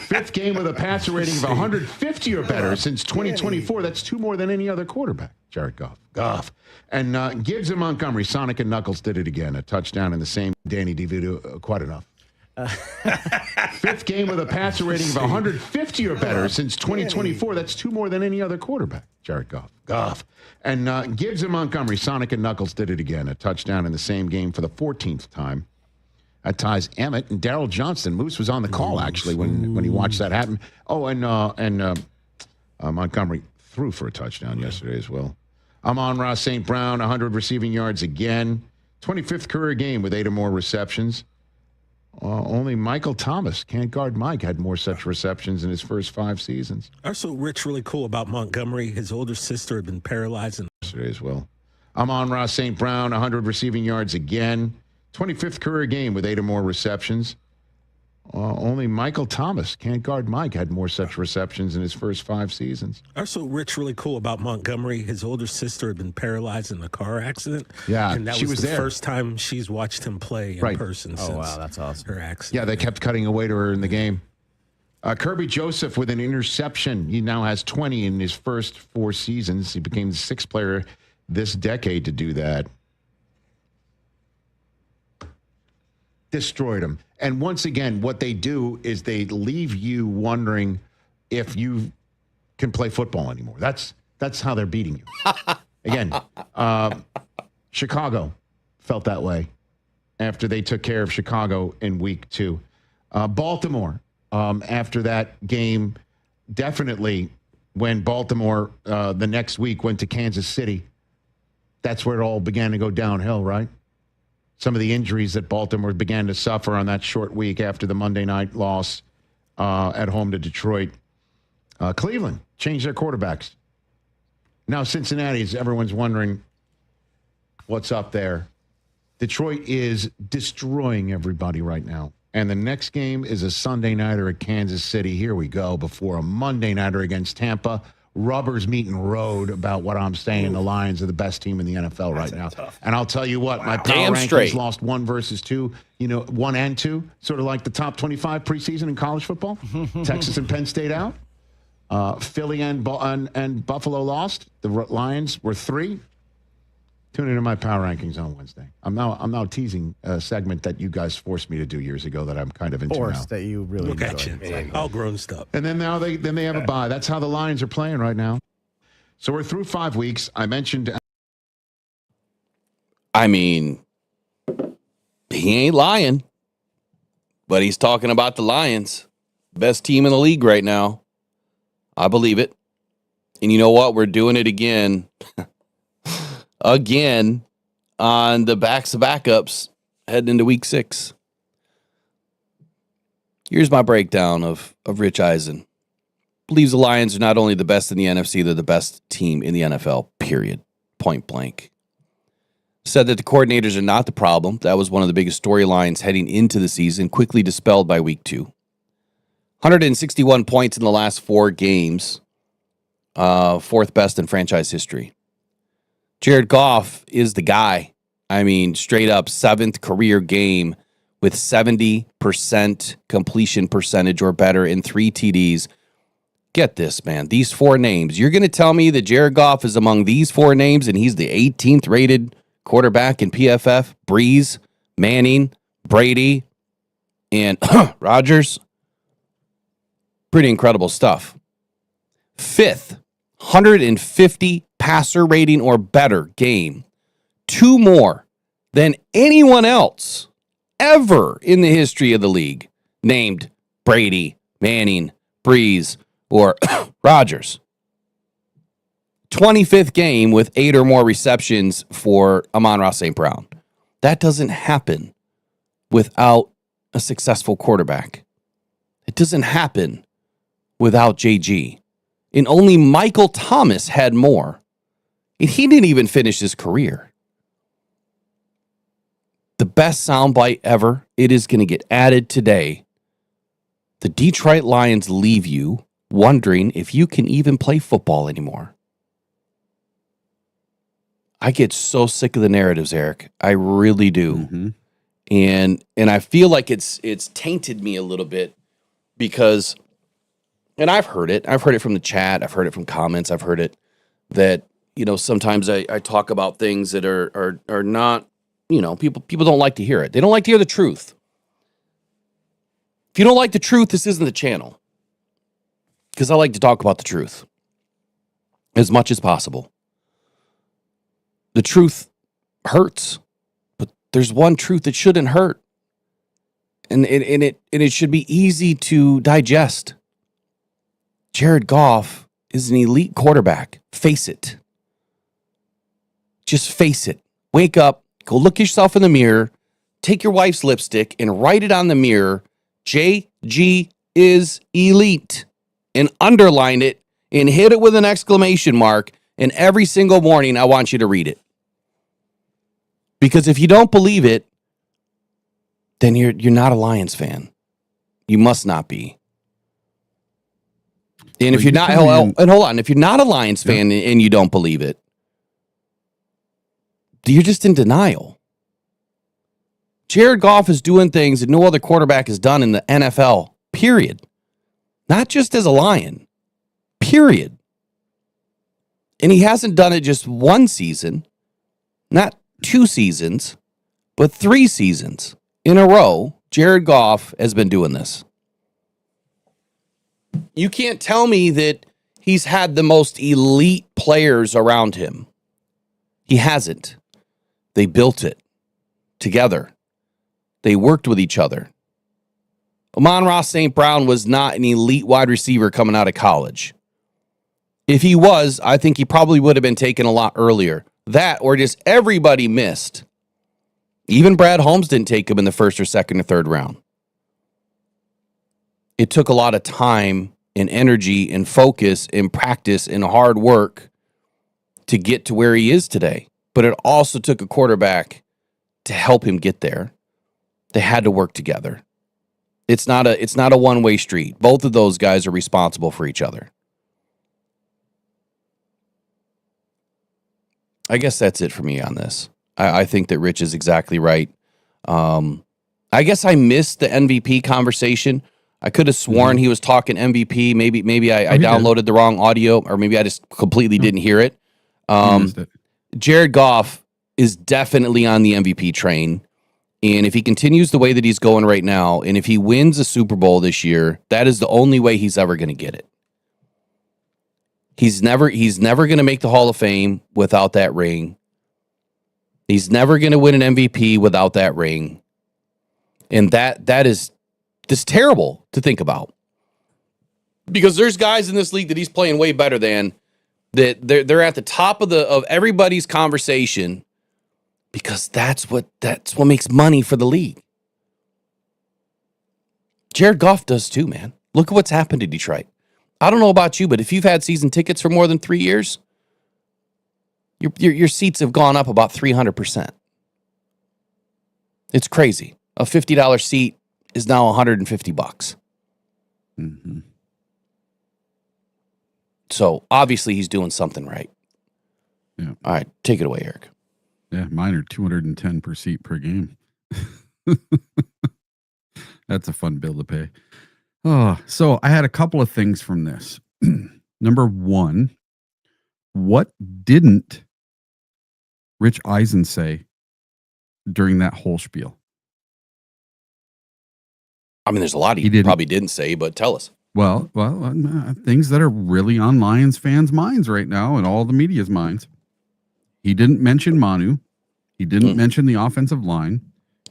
Fifth game with a passer rating of 150 or better since 2024. That's 2 more than any other quarterback. Jared Goff. And Gibbs and Montgomery, Sonic and Knuckles did it again. A touchdown in the same Danny DeVito quite enough. Fifth game with a passer rating of 150 or better since 2024. That's 2 more than any other quarterback. Jared Goff. And Gibbs and Montgomery, Sonic and Knuckles did it again. A touchdown in the same game for the 14th time. That ties Emmett and Darryl Johnston. Moose was on the call, actually, when he watched that happen. Oh, and Montgomery threw for a touchdown yesterday as well. Amon-Ra St. Brown, 100 receiving yards again. 25th career game with 8 or more receptions. Only Michael Thomas, can't guard Mike, had more such receptions in his first 5 seasons. Also, Rich, really cool about Montgomery. His older sister had been paralyzed. Yesterday as well. Amon-Ra St. Brown, 100 receiving yards again. 25th career game with 8 or more receptions. Only Michael Thomas, can't guard Mike, had more such receptions in his first 5 seasons. Also, Rich, really cool about Montgomery. His older sister had been paralyzed in a car accident. Yeah, and that she was the there. first time she's watched him play in person since wow, that's awesome. her accident. Yeah, they kept cutting away to her in the game. Kirby Joseph with an interception. He now has 20 in his first 4 seasons. He became the 6th player this decade to do that. Destroyed him. And once again, what they do is they leave you wondering if you can play football anymore. That's how they're beating you. Again, Chicago felt that way after they took care of Chicago in week 2. Baltimore, after that game, definitely when Baltimore the next week went to Kansas City, that's where it all began to go downhill, right? Some of the injuries that Baltimore began to suffer on that short week after the Monday night loss at home to Detroit. Cleveland changed their quarterbacks. Now Cincinnati, everyone's wondering what's up there. Detroit is destroying everybody right now. And the next game is a Sunday nighter at Kansas City. Here we go, before a Monday nighter against Tampa. Rubber's meeting road about what I'm saying. The Lions are the best team in the NFL right now. And I'll tell you what, my power Damn rankings straight. lost 1 versus 2, 1 and 2, sort of like the top 25 preseason in college football. Texas and Penn State out. Philly and Buffalo lost. The Lions were 3. Tune into my power rankings on Wednesday. I'm now teasing a segment that you guys forced me to do years ago that I'm kind of into now. That you really Look at enjoy. you. All grown stuff. And then now they have a bye. That's how the Lions are playing right now. So we're through 5 weeks. I mentioned. I mean, he ain't lying, but he's talking about the Lions, best team in the league right now. I believe it. And you know what? We're doing it again. Again on the backs of backups heading into week 6. Here's my breakdown of Rich Eisen. Believes the Lions are not only the best in the NFC, they're the best team in the NFL, period. Point blank. Said that the coordinators are not the problem. That was one of the biggest storylines heading into the season, quickly dispelled by week 2. 161 points in the last 4 games. 4th best in franchise history. Jared Goff is the guy. I mean, straight up 7th career game with 70% completion percentage or better in 3 TDs. Get this, man. These 4 names. You're going to tell me that Jared Goff is among these 4 names and he's the 18th rated quarterback in PFF? Breeze, Manning, Brady, and Rodgers? Pretty incredible stuff. 5th, 150 passer rating or better game. 2 more than anyone else ever in the history of the league named Brady, Manning, Breeze, or Rodgers. 25th game with 8 or more receptions for Amon-Ra St. Brown. That doesn't happen without a successful quarterback. It doesn't happen without JG. And only Michael Thomas had more. And he didn't even finish his career. The best soundbite ever. It is going to get added today. The Detroit Lions leave you wondering if you can even play football anymore. I get so sick of the narratives, Eric. I really do. Mm-hmm. And I feel like it's tainted me a little bit because, and I've heard it from the chat, I've heard it from comments, I've heard it that, sometimes I talk about things that are not, people don't like to hear it. They don't like to hear the truth. If you don't like the truth, this isn't the channel. Because I like to talk about the truth as much as possible. The truth hurts, but there's one truth that shouldn't hurt. And it should be easy to digest. Jared Goff is an elite quarterback. Face it. Just face it. Wake up, go look yourself in the mirror, take your wife's lipstick and write it on the mirror, JG is elite, and underline it and hit it with an exclamation mark, and every single morning I want you to read it. Because if you don't believe it, then you're not a Lions fan. You must not be. And if you're not, and hold on, if you're not a Lions fan and you don't believe it, you're just in denial. Jared Goff is doing things that no other quarterback has done in the NFL, period. Not just as a Lion, period. And he hasn't done it just one season, not 2 seasons, but 3 seasons in a row. Jared Goff has been doing this. You can't tell me that he's had the most elite players around him. He hasn't. They built it together. They worked with each other. Amon-Ra St. Brown was not an elite wide receiver coming out of college. If he was, I think he probably would have been taken a lot earlier. That or just everybody missed. Even Brad Holmes didn't take him in the first or second or third round. It took a lot of time and energy and focus and practice and hard work to get to where he is today. But it also took a quarterback to help him get there. They had to work together. It's not a one-way street. Both of those guys are responsible for each other. I guess that's it for me on this. I think that Rich is exactly right. I guess I missed the MVP conversation. I could have sworn he was talking MVP. Maybe I downloaded the wrong audio, or maybe I just completely didn't hear it. Jared Goff is definitely on the MVP train. And if he continues the way that he's going right now, and if he wins a Super Bowl this year, that is the only way he's ever going to get it. He's never going to make the Hall of Fame without that ring. He's never going to win an MVP without that ring. And that is just terrible to think about. Because there's guys in this league that he's playing way better than, that they're at the top of everybody's conversation, because that's what makes money for the league. Jared Goff does too, man. Look at what's happened to Detroit. I don't know about you, but if you've had season tickets for more than 3 years, your seats have gone up about 300%. It's crazy. A $50 seat is now $150. Mm-hmm. So obviously he's doing something right. Yeah. All right, take it away, Eric. Yeah, mine are 210 per seat per game. That's a fun bill to pay. Oh, so I had a couple of things from this. Number one, what didn't Rich Eisen say during that whole spiel? I mean, there's a lot he probably didn't say, but tell us. Well, things that are really on Lions fans' minds right now and all the media's minds. He didn't mention Manu. He didn't mention the offensive line.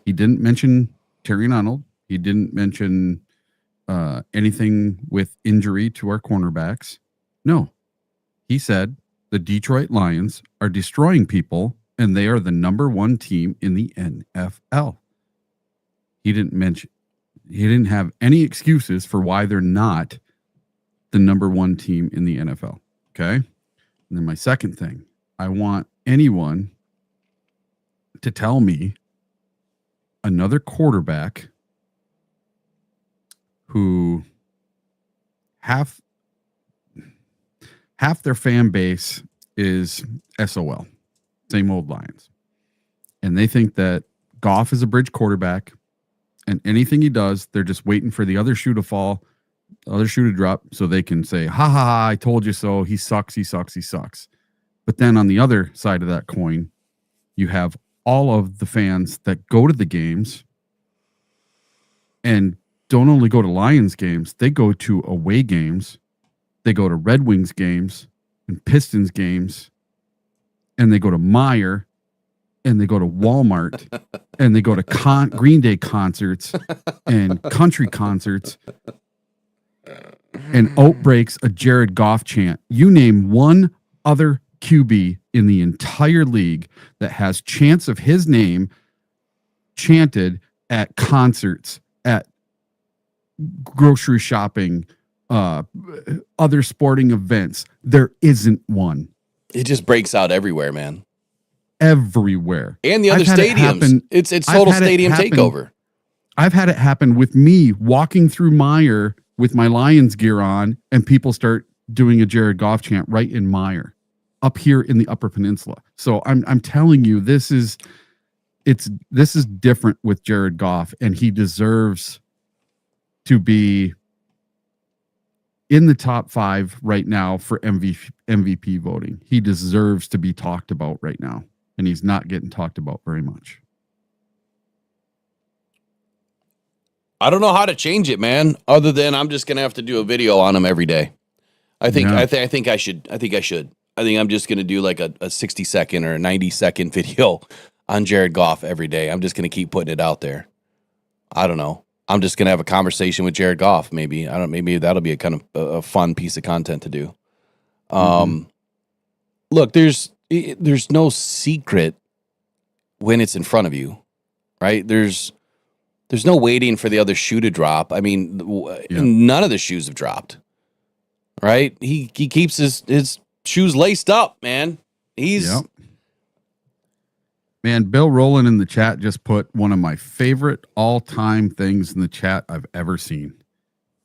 He didn't mention Terry Arnold. He didn't mention anything with injury to our cornerbacks. No. He said the Detroit Lions are destroying people and they are the number 1 team in the NFL. He didn't have any excuses for why they're not the number 1 team in the NFL. Okay. And then my second thing, I want anyone to tell me another quarterback who half their fan base is SOL, same old Lions. And they think that Goff is a bridge quarterback, and anything he does, they're just waiting for the other shoe to fall, the other shoe to drop, so they can say, ha ha ha, I told you so. He sucks, he sucks, he sucks. But then on the other side of that coin, you have all of the fans that go to the games and don't only go to Lions games, they go to away games, they go to Red Wings games and Pistons games, and they go to Meijer, and they go to Walmart, and they go to Green Day concerts and country concerts, and outbreaks a Jared Goff chant. You name one other QB in the entire league that has chants of his name chanted at concerts, at grocery shopping, other sporting events. There isn't one. It just breaks out everywhere, man. Everywhere. And the other stadiums. It's total stadium takeover. I've had it happen with me walking through Meijer with my Lions gear on, and people start doing a Jared Goff chant right in Meijer, up here in the Upper Peninsula. So I'm telling you, this is different with Jared Goff, and he deserves to be in the top 5 right now for MVP voting. He deserves to be talked about right now, and he's not getting talked about very much. I don't know how to change it, man, other than I'm just going to have to do a video on him every day. I think I should. I think I'm just going to do like a 60-second or a 90-second video on Jared Goff every day. I'm just going to keep putting it out there. I don't know. I'm just going to have a conversation with Jared Goff. Maybe that'll be a kind of a fun piece of content to do. Look, there's no secret when it's in front of you, right? There's no waiting for the other shoe to drop. I mean, none of the shoes have dropped, right? He keeps his shoes laced up, man. Man, Bill Rowland in the chat just put one of my favorite all-time things in the chat I've ever seen.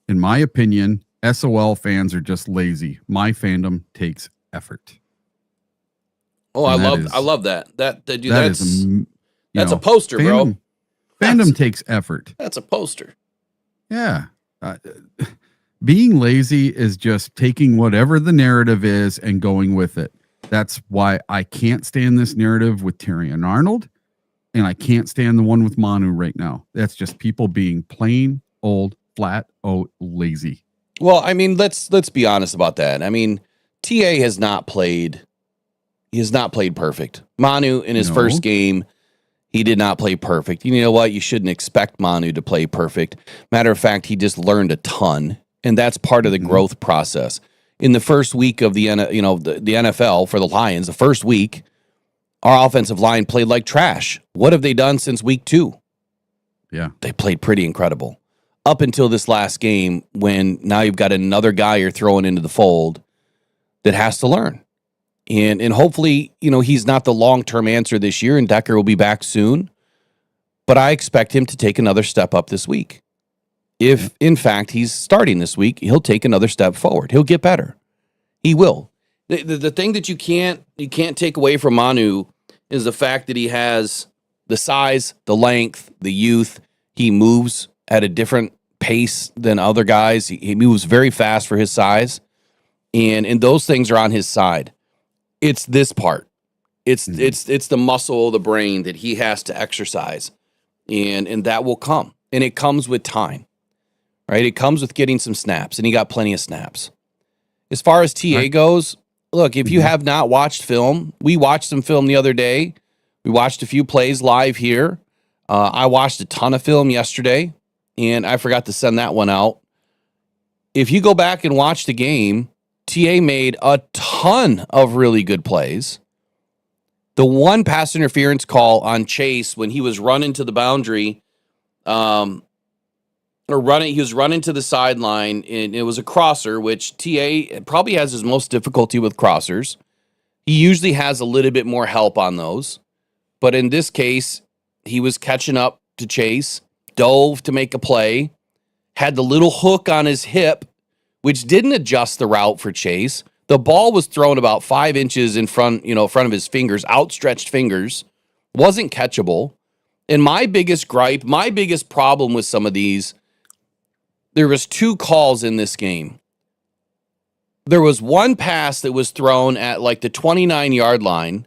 In my opinion, SOL fans are just lazy. My fandom takes effort. Oh, I love that. That's a poster, bro. Fandom takes effort. That's a poster. Yeah. Being lazy is just taking whatever the narrative is and going with it. That's why I can't stand this narrative with Terry and Arnold, and I can't stand the one with Manu right now. That's just people being plain old, flat out lazy. Well, I mean, let's be honest about that. I mean, TA has not played. He has not played perfect. Manu in his first game, he did not play perfect. You know what? You shouldn't expect Manu to play perfect. Matter of fact, he just learned a ton, and that's part of the growth process. In the first week of the NFL for the Lions, the first week, our offensive line played like trash. What have they done since week 2? Yeah. They played pretty incredible. Up until this last game, when now you've got another guy you're throwing into the fold that has to learn. And hopefully, he's not the long-term answer this year, and Decker will be back soon. But I expect him to take another step up this week. If, in fact, he's starting this week, he'll take another step forward. He'll get better. He will. The thing that you can't take away from Manu is the fact that he has the size, the length, the youth. He moves at a different pace than other guys. He moves very fast for his size. And those things are on his side. It's this part. It's the muscle of the brain that he has to exercise. And that will come. And it comes with time. Right? It comes with getting some snaps, and he got plenty of snaps. As far as TA goes, look, if you have not watched film, we watched some film the other day. We watched a few plays live here. I watched a ton of film yesterday, and I forgot to send that one out. If you go back and watch the game, TA made a ton of really good plays. The one pass interference call on Chase when he was running to the boundary, he was running to the sideline, and it was a crosser, which TA probably has his most difficulty with crossers. He usually has a little bit more help on those. But in this case, he was catching up to Chase, dove to make a play, had the little hook on his hip, which didn't adjust the route for Chase. The ball was thrown about 5 inches in front of his fingers, outstretched fingers, wasn't catchable. And my biggest gripe, my biggest problem with some of these, there was 2 calls in this game. There was one pass that was thrown at like the 29-yard line,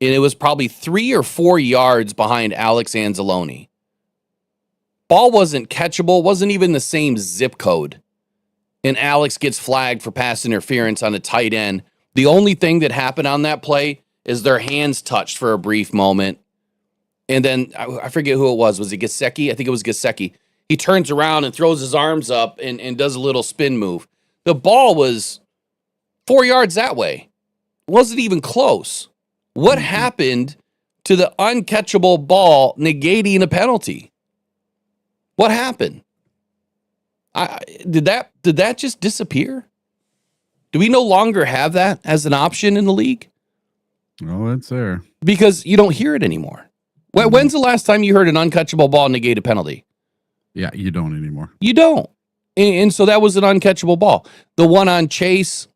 and it was probably 3 or 4 yards behind Alex Anzalone. Ball wasn't catchable, wasn't even the same zip code. And Alex gets flagged for pass interference on a tight end. The only thing that happened on that play is their hands touched for a brief moment. And then I forget who it was. Was it Gesicki? I think it was Gesicki. He turns around and throws his arms up and does a little spin move. The ball was 4 yards that way. It wasn't even close. What happened to the uncatchable ball negating a penalty? What happened? Did that just disappear? Do we no longer have that as an option in the league? Oh, it's there. Because you don't hear it anymore. When's the last time you heard an uncatchable ball negate a penalty? Yeah, you don't anymore. You don't. And so that was an uncatchable ball. The one on Chase,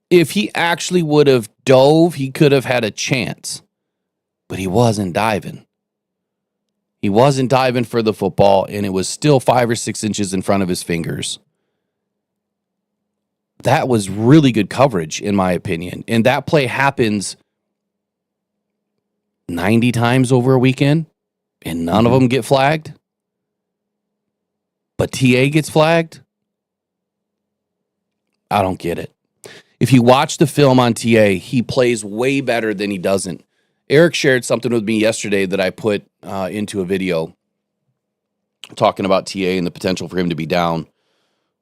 if he actually would have dove, he could have had a chance. But he wasn't diving. He wasn't diving for the football, and it was still 5 or 6 inches in front of his fingers. That was really good coverage, in my opinion. And that play happens 90 times over a weekend, and none of them get flagged. But TA gets flagged? I don't get it. If you watch the film on TA, he plays way better than he doesn't. Eric shared something with me yesterday that I put into a video talking about TA and the potential for him to be down,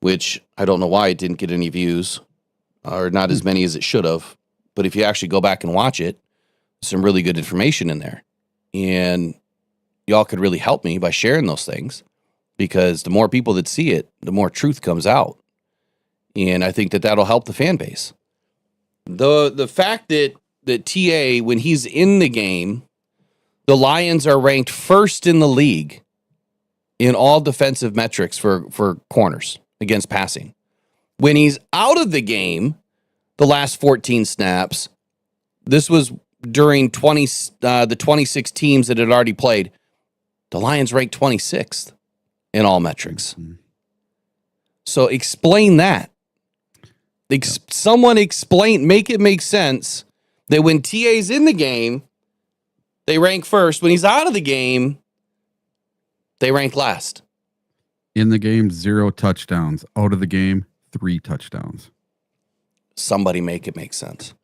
which I don't know why it didn't get any views or not as many as it should have. But if you actually go back and watch it, some really good information in there. And y'all could really help me by sharing those things, because the more people that see it, the more truth comes out. And I think that that'll help the fan base. The fact that TA, when he's in the game, the Lions are ranked first in the league in all defensive metrics for corners against passing. When he's out of the game, the last 14 snaps, this was during the 26 teams that had already played, the Lions ranked 26th in all metrics. So explain that. Someone explain, make it make sense that when TA's in the game, they rank first. When he's out of the game, they rank last. In the game, 0 touchdowns. Out of the game, 3 touchdowns. Somebody make it make sense.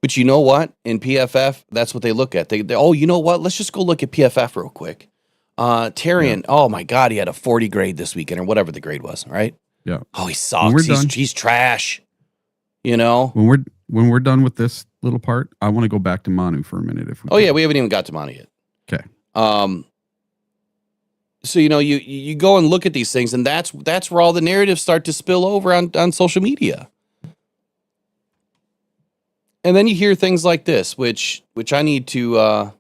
But you know what? In PFF, that's what they look at. They oh, you know what? Let's just go look at PFF real quick. Tarian, oh my God, he had a 40 grade this weekend, or whatever the grade was, right? Yeah. Oh, he sucks. He's trash. You know? When we're done with this little part, I want to go back to Manu for a minute. Yeah, we haven't even got to Manu yet. Okay. So you go and look at these things, and that's where all the narratives start to spill over on social media. And then you hear things like this, which I need to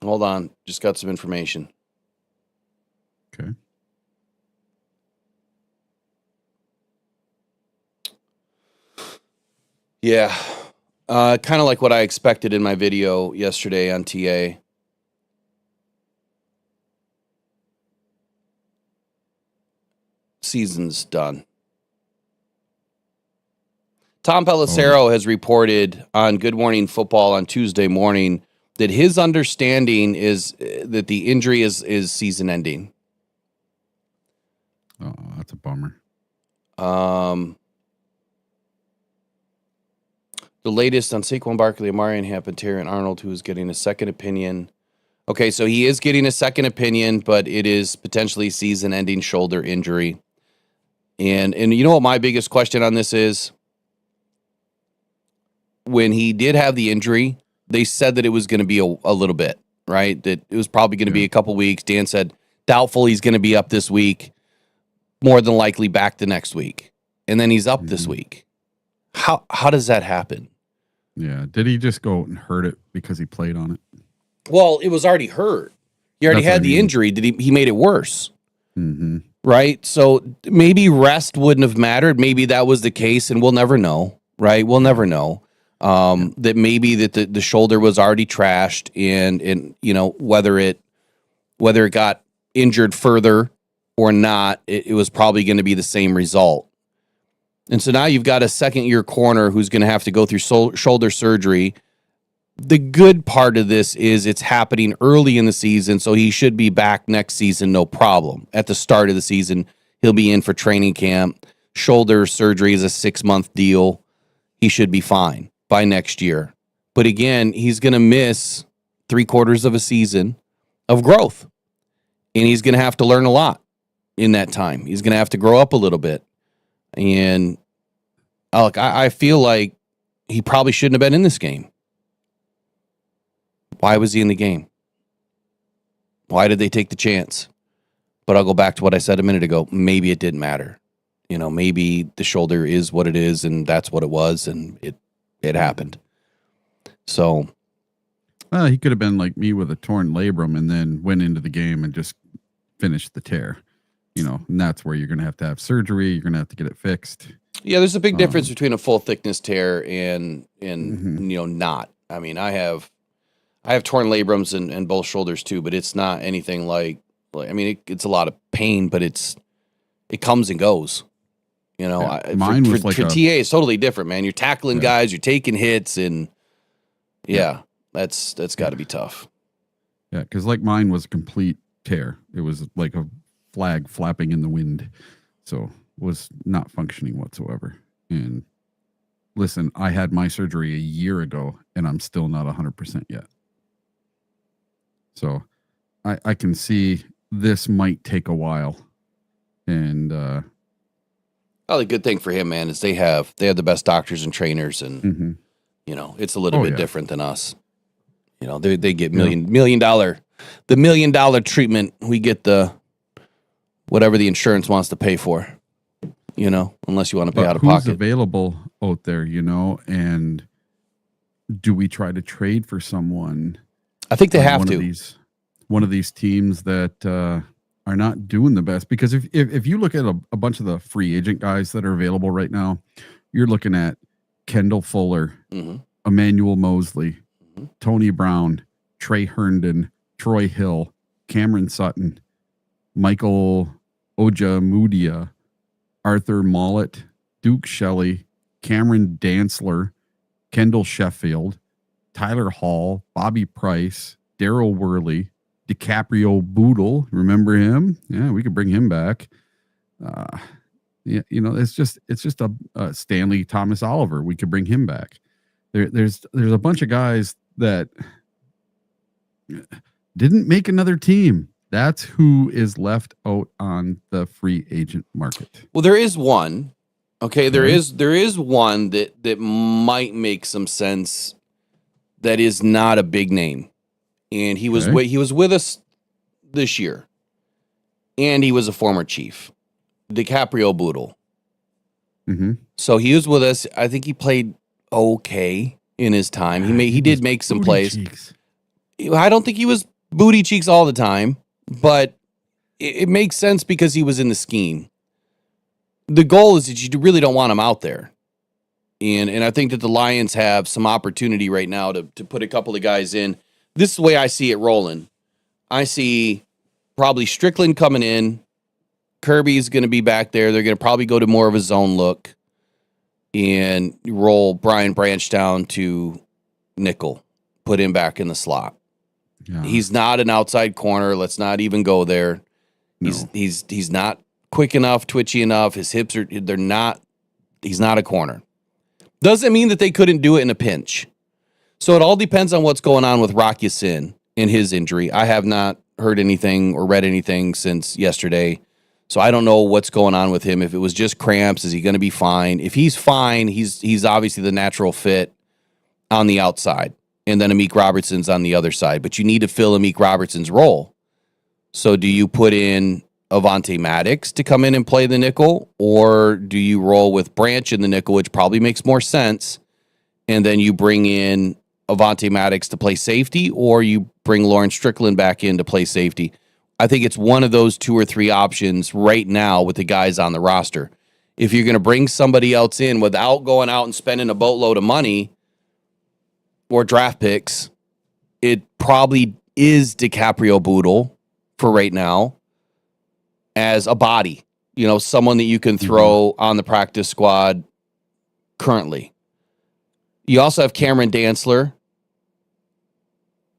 hold on, just got some information. Okay. Yeah. Kind of like what I expected in my video yesterday on TA. Season's done. Tom Pelissero has reported on Good Morning Football on Tuesday morning that his understanding is that the injury is season ending. Oh, that's a bummer. The latest on Saquon Barkley, Amarian Hampton, Terrion Arnold, who is getting a second opinion. Okay, so he is getting a second opinion, but it is potentially season-ending shoulder injury. And you know what my biggest question on this is? When he did have the injury, they said that it was going to be a little bit, right? That it was probably going to be a couple weeks. Dan said, doubtful he's going to be up this week. More than likely back the next week. And then he's up this week. How does that happen? Yeah. Did he just go and hurt it because he played on it? Well, it was already hurt. He already That's what had I the mean. injury. He made it worse. Mm-hmm. Right? So maybe rest wouldn't have mattered. Maybe that was the case, and we'll never know. Right? We'll never know. That maybe that the shoulder was already trashed, and you know, whether it got injured further or not, it was probably going to be the same result. And so now you've got a second-year corner who's going to have to go through shoulder surgery. The good part of this is it's happening early in the season, so he should be back next season, no problem. At the start of the season, he'll be in for training camp. Shoulder surgery is a 6-month deal. He should be fine by next year. But again, he's going to miss 3/4 of a season of growth, and he's going to have to learn a lot in that time. He's going to have to grow up a little bit. And look, I feel like he probably shouldn't have been in this game. Why was he in the game? Why did they take the chance? But I'll go back to what I said a minute ago. Maybe it didn't matter. You know, maybe the shoulder is what it is, and that's what it was, and it happened. So, He could have been like me with a torn labrum and then went into the game and just finished the tear. You know, and that's where you're going to have surgery. You're going to have to get it fixed. yeah, there's a big difference between a full thickness tear and Mhm. you know, not. I mean, I have torn labrums in both shoulders too, but it's not anything like I mean, it's a lot of pain, but it comes and goes. You know, Yeah, mine was like for a- TA, it's totally different, man. You're tackling guys, you're taking hits, and that's got to be tough. Yeah, because like mine was a complete tear. It was like a flag flapping in the wind. So was not functioning whatsoever. And listen, I had my surgery a year ago and I'm still not 100% yet. So I can see this might take a while. And Well, the good thing for him, man, is they have the best doctors and trainers, and mhm. you know, it's a little Oh, bit yeah. different than us. You know, they get million dollar treatment. We get the whatever the insurance wants to pay for. You know, unless you want to pay But out of who's pocket. available out there, you know, and do we try to trade for someone? I think they have one to. Of one of these teams that are not doing the best, because if you look at a bunch of the free agent guys that are available right now, you're looking at Kendall Fuller, Mhm. Emmanuel Mosley, Tony Brown, Trey Herndon, Troy Hill, Cameron Sutton, Michael Ojamudia, Arthur Mollett, Duke Shelley, Cameron Dantzler, Kendall Sheffield, Tyler Hall, Bobby Price, Daryl Worley, DiCaprio Boodle. Remember him? Yeah, we could bring him back. Yeah, you know, it's just a Stanley Thomas Oliver. We could bring him back. There's a bunch of guys that didn't make another team. That's who is left out on the free agent market. Well, there is one. Okay, there Okay. is one that might make some sense. That is not a big name, and he was Okay. he was with us this year, and he was a former Chief, DiCaprio Boodle. Mm-hmm. So he was with us. I think he played okay in his time. He did make some plays. I don't think he was booty cheeks all the time, but it makes sense because he was in the scheme. The goal is that you really don't want him out there. And I think that the Lions have some opportunity right now to put a couple of guys in. This is the way I see it rolling. I see probably Strickland coming in. Kirby's going to be back there. They're going to probably go to more of a zone look and roll Brian Branch down to nickel, put him back in the slot. Yeah. He's not an outside corner. Let's not even go there. No. He's not quick enough, twitchy enough. His hips they're not. He's not a corner. Doesn't mean that they couldn't do it in a pinch. So it all depends on what's going on with Rock Ya-Sin in his injury. I have not heard anything or read anything since yesterday. So I don't know what's going on with him. If it was just cramps, is he going to be fine? If he's fine, he's obviously the natural fit on the outside. And then Amik Robertson's on the other side. But you need to fill Amik Robertson's role. So do you put in Avonte Maddox to come in and play the nickel? Or do you roll with Branch in the nickel, which probably makes more sense, and then you bring in Avonte Maddox to play safety, or you bring Lawrence Strickland back in to play safety. I think it's one of those 2 or 3 options right now with the guys on the roster. If you're going to bring somebody else in without going out and spending a boatload of money or draft picks, it probably is DiCaprio Boodle for right now as a body, someone that you can throw on the practice squad currently. You also have Cameron Dantzler.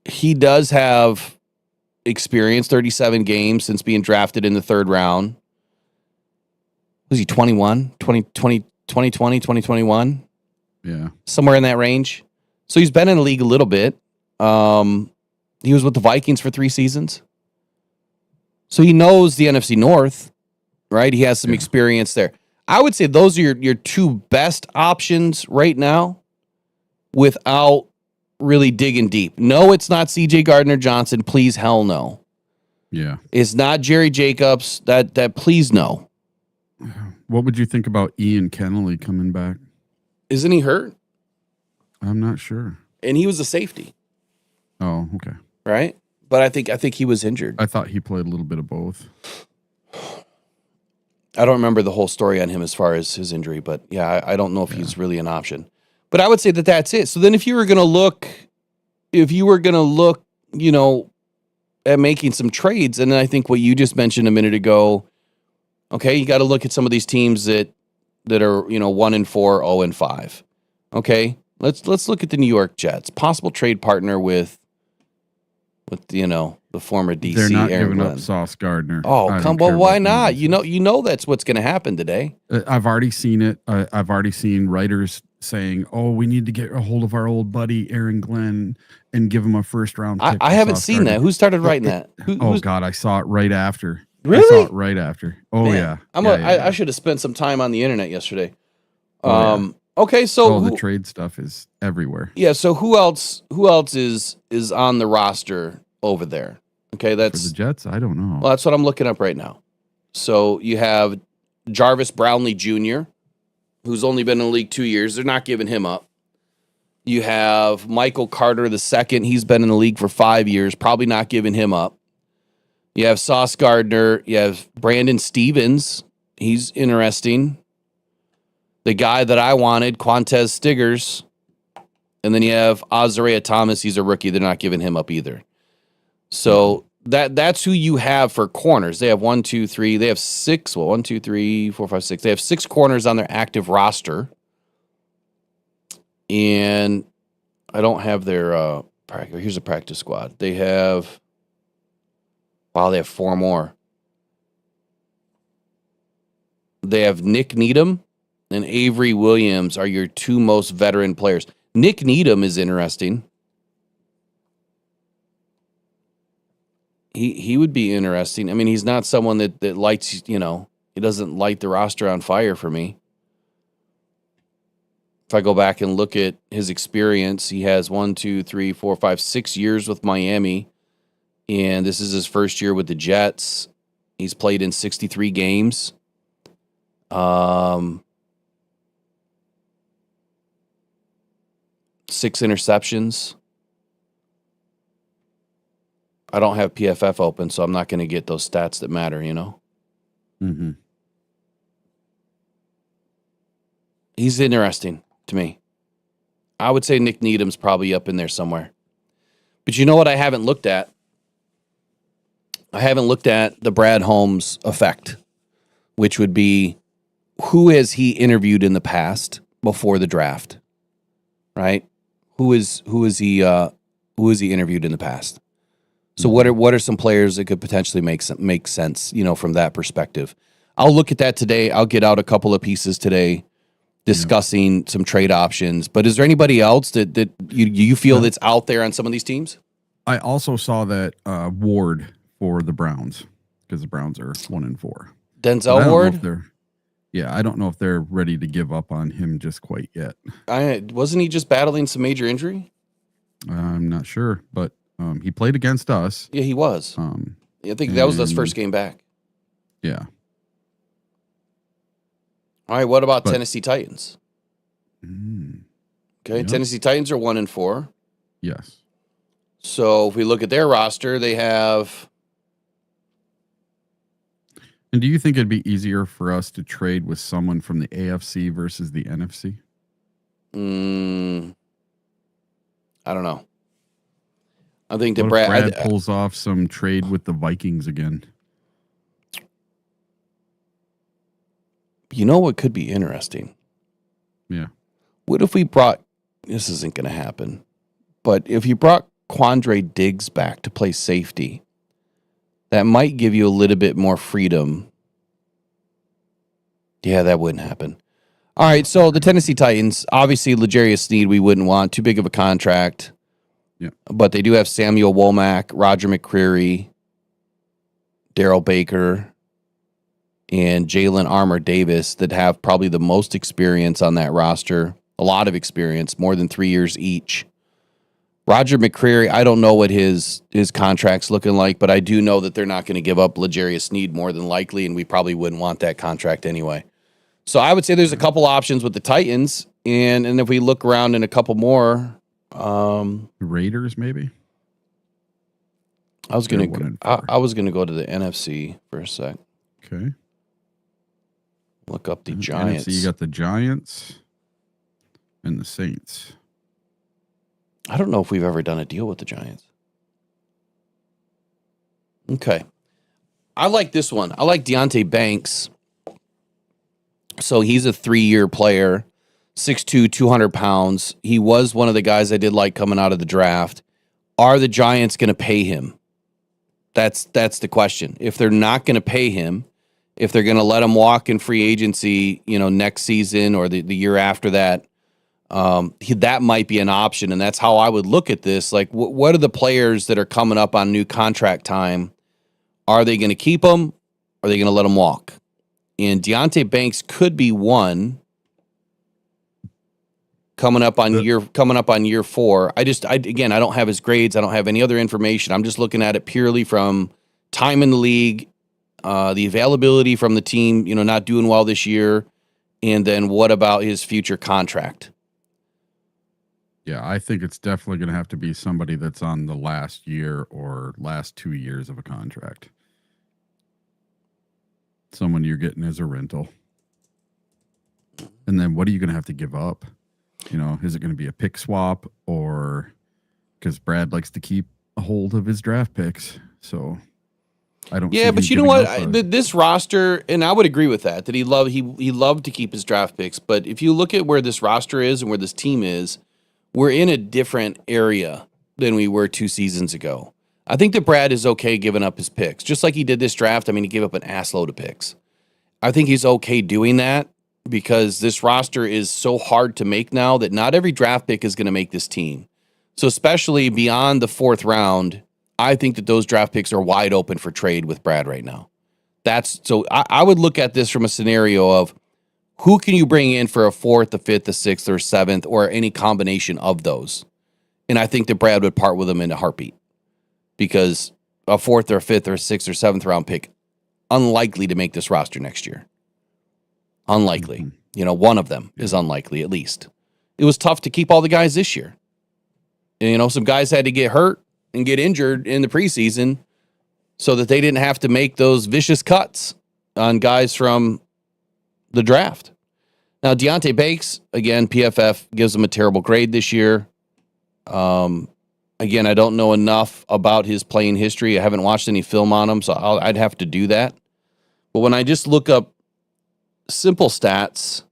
He does have experience, 37 games since being drafted in the 3rd round. Was he 21? 2020, 2021? Yeah. Somewhere in that range. So he's been in the league a little bit. He was with the Vikings for 3 seasons. So he knows the NFC North, right? He has some experience there. I would say those are your 2 best options right now without really digging deep. No, it's not CJ Gardner-Johnson. Please, hell no. Yeah. It's not Jerry Jacobs. That please no. What would you think about Ian Kennelly coming back? Isn't he hurt? I'm not sure. And he was a safety, Oh, okay. right? But I think he was injured. I thought he played a little bit of both. I don't remember the whole story on him as far as his injury, but yeah, I don't know if he's really an option. But I would say that that's it. So then if you were going to look, at making some trades, and then I think what you just mentioned a minute ago, okay, you got to look at some of these teams that are, 1-4, 0-5. Okay, let's look at the New York Jets. Possible trade partner with the former DC. They're not Aaron giving Glenn. up Sauce Gardner. Oh, I come don't care on, why what not? anyone You know that's what's going to happen today. says. I've already seen it. I've already seen writers saying, "Oh, we need to get a hold of our old buddy Aaron Glenn and give him a 1st round pick." I haven't seen that. Who started writing that? Oh God, I saw it right after. Really? I saw it right after. Oh Man, yeah. I should have spent some time on the internet yesterday. Oh, yeah. Okay, so the trade stuff is everywhere. yeah, so who else is on the roster over there? Okay, For that's the Jets, I don't know. well, that's what I'm looking up right now. So you have Jarvis Brownlee Jr., who's only been in the league 2 years. They're not giving him up. You have Michael Carter II. He's been in the league for 5 years. Probably not giving him up. You have Sauce Gardner. You have Brandon Stevens. He's interesting. The guy that I wanted, Quantez Stiggers. And then you have Azariah Thomas. He's a rookie. They're not giving him up either. So that's who you have for corners. They have 1, 2, 3. They have 6. Well, 1, 2, 3, 4, 5, 6. They have 6 corners on their active roster. And I don't have their practice. Here's a practice squad. They have 4 more. They have Nick Needham and Avery Williams are your 2 most veteran players. Nick Needham is interesting. He would be interesting. I mean, he's not someone that lights, he doesn't light the roster on fire for me. If I go back and look at his experience, he has 1, 2, 3, 4, 5, 6 years with Miami. And this is his first year with the Jets. He's played in 63 games. 6 interceptions. I don't have PFF open, so I'm not going to get those stats that matter, Mm-hmm. He's interesting to me. I would say Nick Needham's probably up in there somewhere. But you know what I haven't looked at? I haven't looked at the Brad Holmes effect, which would be who has he interviewed in the past before the draft, right? Who is he interviewed in the past? So what are some players that could potentially make sense, from that perspective? I'll look at that today. I'll get out a couple of pieces today discussing some trade options. But is there anybody else that you feel that's out there on some of these teams? I also saw that Ward for the Browns, because the Browns are 1-4. Denzel Ward? I don't know if they're ready to give up on him just quite yet. Wasn't he just battling some major injury? I'm not sure, but he played against us. Yeah, he was. I think that was his first game back. Yeah. All right, what about Tennessee Titans? Okay, Yep. Tennessee Titans are 1-4. Yes. So if we look at their roster, they have. And do you think it'd be easier for us to trade with someone from the AFC versus the NFC? I don't know. I think that What if Brad pulls off some trade with the Vikings again? You know what could be interesting? Yeah. What if we brought, this isn't going to happen, but if you brought Quandre Diggs back to play safety, that might give you a little bit more freedom. Yeah, that wouldn't happen. All right, so the Tennessee Titans, obviously L'Jarius Sneed we wouldn't want, too big of a contract. Yeah. But they do have Samuel Womack, Roger McCreary, Daryl Baker, and Jalen Armour Davis that have probably the most experience on that roster. A lot of experience, more than 3 years each. Roger McCreary, I don't know what his contract's looking like, but I do know that they're not going to give up L'Jarius Sneed more than likely, and we probably wouldn't want that contract anyway. So I would say there's a couple options with the Titans, and if we look around in a couple more, Raiders maybe. I was gonna They're 1-4. I was gonna go to the NFC for a sec. Okay. Look up the Giants. NFC, you got the Giants and the Saints. I don't know if we've ever done a deal with the Giants. Okay. I like this one. I like Deonte Banks. So he's a 3-year player, 6'2", 200 pounds. He was one of the guys I did like coming out of the draft. Are the Giants going to pay him? That's the question. If they're not going to pay him, if they're going to let him walk in free agency, next season or the year after that, that might be an option. And that's how I would look at this. Like, what are the players that are coming up on new contract time? Are they going to keep them? Or are they going to let them walk? And Deonte Banks could be one coming up on year 4. I don't have his grades. I don't have any other information. I'm just looking at it purely from time in the league, the availability from the team, not doing well this year, and then what about his future contract? Yeah, I think it's definitely going to have to be somebody that's on the last year or last 2 years of a contract. Someone you're getting as a rental. And then what are you going to have to give up? Is it going to be a pick swap, or because Brad likes to keep a hold of his draft picks? So I don't. Yeah, but you know what? This roster, and I would agree with that he loved to keep his draft picks. But if you look at where this roster is and where this team is, we're in a different area than we were 2 seasons ago. I think that Brad is okay giving up his picks, just like he did this draft. I mean, he gave up an ass load of picks. I think he's okay doing that because this roster is so hard to make now that not every draft pick is going to make this team. So especially beyond the 4th round, I think that those draft picks are wide open for trade with Brad right now. I would look at this from a scenario of who can you bring in for a 4th, a 5th, a 6th, or 7th, or any combination of those. And I think that Brad would part with them in a heartbeat. Because a 4th or a 5th or a 6th or 7th round pick, unlikely to make this roster next year. Unlikely. One of them is unlikely at least. It was tough to keep all the guys this year. And, some guys had to get hurt and get injured in the preseason so that they didn't have to make those vicious cuts on guys from the draft. Now, Deonte Banks, again, PFF gives him a terrible grade this year. Again, I don't know enough about his playing history. I haven't watched any film on him, so I'd have to do that. But when I just look up simple stats,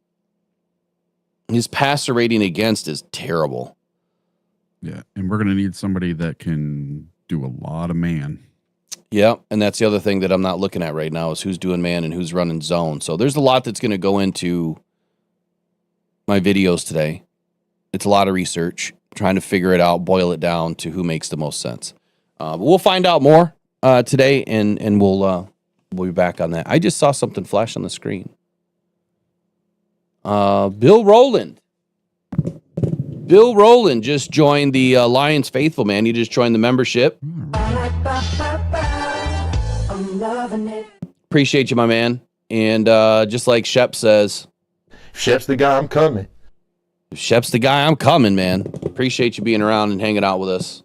his passer rating against is terrible. Yeah, and we're going to need somebody that can do a lot of man. Yeah, and that's the other thing that I'm not looking at right now is who's doing man and who's running zone. So there's a lot that's going to go into my videos today. It's a lot of research, trying to figure it out, boil it down to who makes the most sense. But we'll find out more today, and we'll be back on that. I just saw something flash on the screen. Bill Rowland. Bill Rowland just joined the Lions Faithful, man. He just joined the membership. Appreciate you, my man. And just like Shep says, Shep's the guy, I'm coming. If Shep's the guy, I'm coming, man. Appreciate you being around and hanging out with us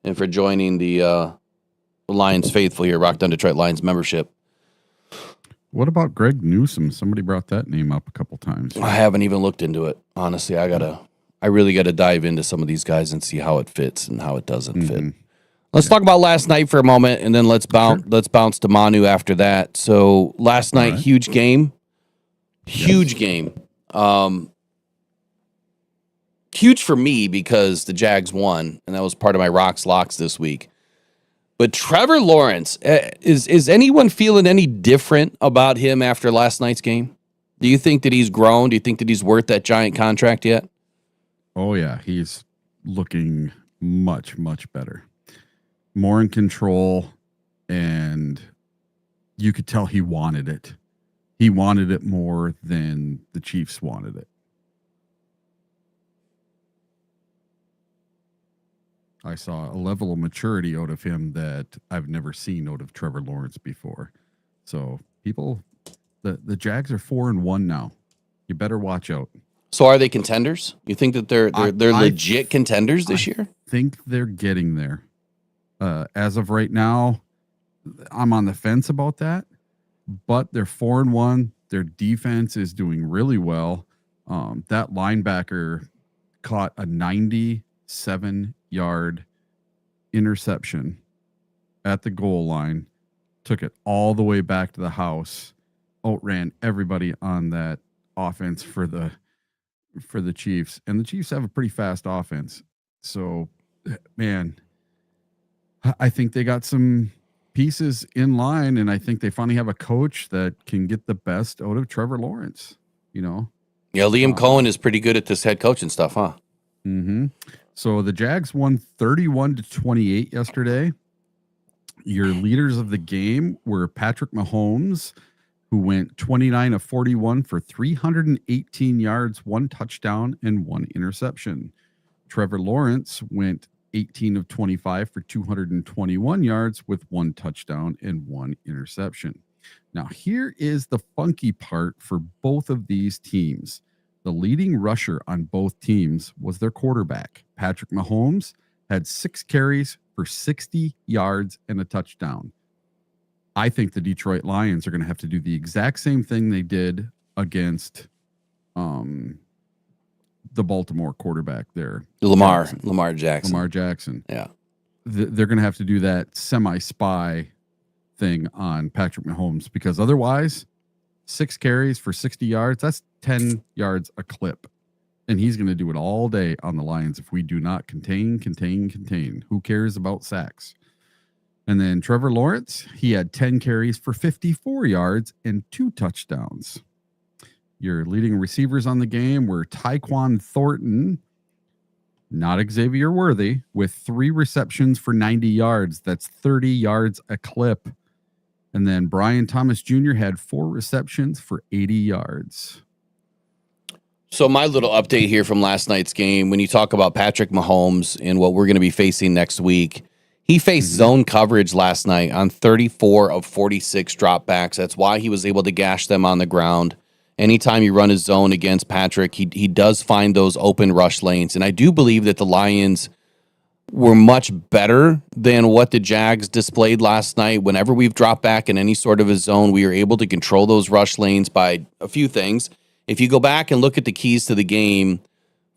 and for joining the Lions faithful here, Rockdown Detroit Lions membership. What about Greg Newsome? Somebody brought that name up a couple times. I haven't even looked into it. Honestly, I really got to dive into some of these guys and see how it fits and how it doesn't fit. Let's talk about last night for a moment, and then let's bounce to Manu after that. So last night, huge game. Huge game. Huge for me because the Jags won, and that was part of my Rocks Locks this week. But Trevor Lawrence, is anyone feeling any different about him after last night's game? Do you think that he's grown? Do you think that he's worth that giant contract yet? Oh, yeah. He's looking much, much better. More in control, and you could tell he wanted it. He wanted it more than the Chiefs wanted it. I saw a level of maturity out of him that I've never seen out of Trevor Lawrence before. So people, the Jags are 4-1 now. You better watch out. So are they contenders? You think that they're legit contenders this year? I think they're getting there. As of right now, I'm on the fence about that. But they're 4-1. Their defense is doing really well. That linebacker caught a 97-yard interception at the goal line, took it all the way back to the house, outran everybody on that offense for the Chiefs. And the Chiefs have a pretty fast offense. So, man, I think they got some pieces in line, and I think they finally have a coach that can get the best out of Trevor Lawrence, you know? Yeah, Liam Cohen is pretty good at this head coaching stuff, huh? Mm-hmm. So the Jags won 31-28 yesterday. Your leaders of the game were Patrick Mahomes, who went 29 of 41 for 318 yards, 1 touchdown, and 1 interception. Trevor Lawrence went 18 of 25 for 221 yards with 1 touchdown and 1 interception. Now, here is the funky part for both of these teams. The leading rusher on both teams was their quarterback. Patrick Mahomes had 6 carries for 60 yards and a touchdown. I think the Detroit Lions are going to have to do the exact same thing they did against the Baltimore quarterback there. Lamar Jackson. Lamar Jackson. Yeah. They're going to have to do that semi-spy thing on Patrick Mahomes, because otherwise 6 carries for 60 yards, that's 10 yards a clip. And he's going to do it all day on the Lions if we do not contain. Who cares about sacks? And then Trevor Lawrence, he had 10 carries for 54 yards and 2 touchdowns. Your leading receivers on the game were Tyquan Thornton, not Xavier Worthy, with 3 receptions for 90 yards. That's 30 yards a clip. And then Brian Thomas Jr. had 4 receptions for 80 yards. So my little update here from last night's game, when you talk about Patrick Mahomes and what we're going to be facing next week, he faced zone coverage last night on 34 of 46 dropbacks. That's why he was able to gash them on the ground. Anytime you run his zone against Patrick, he does find those open rush lanes. And I do believe that the Lions were much better than what the Jags displayed last night. Whenever we've dropped back in any sort of a zone, we are able to control those rush lanes by a few things. If you go back and look at the keys to the game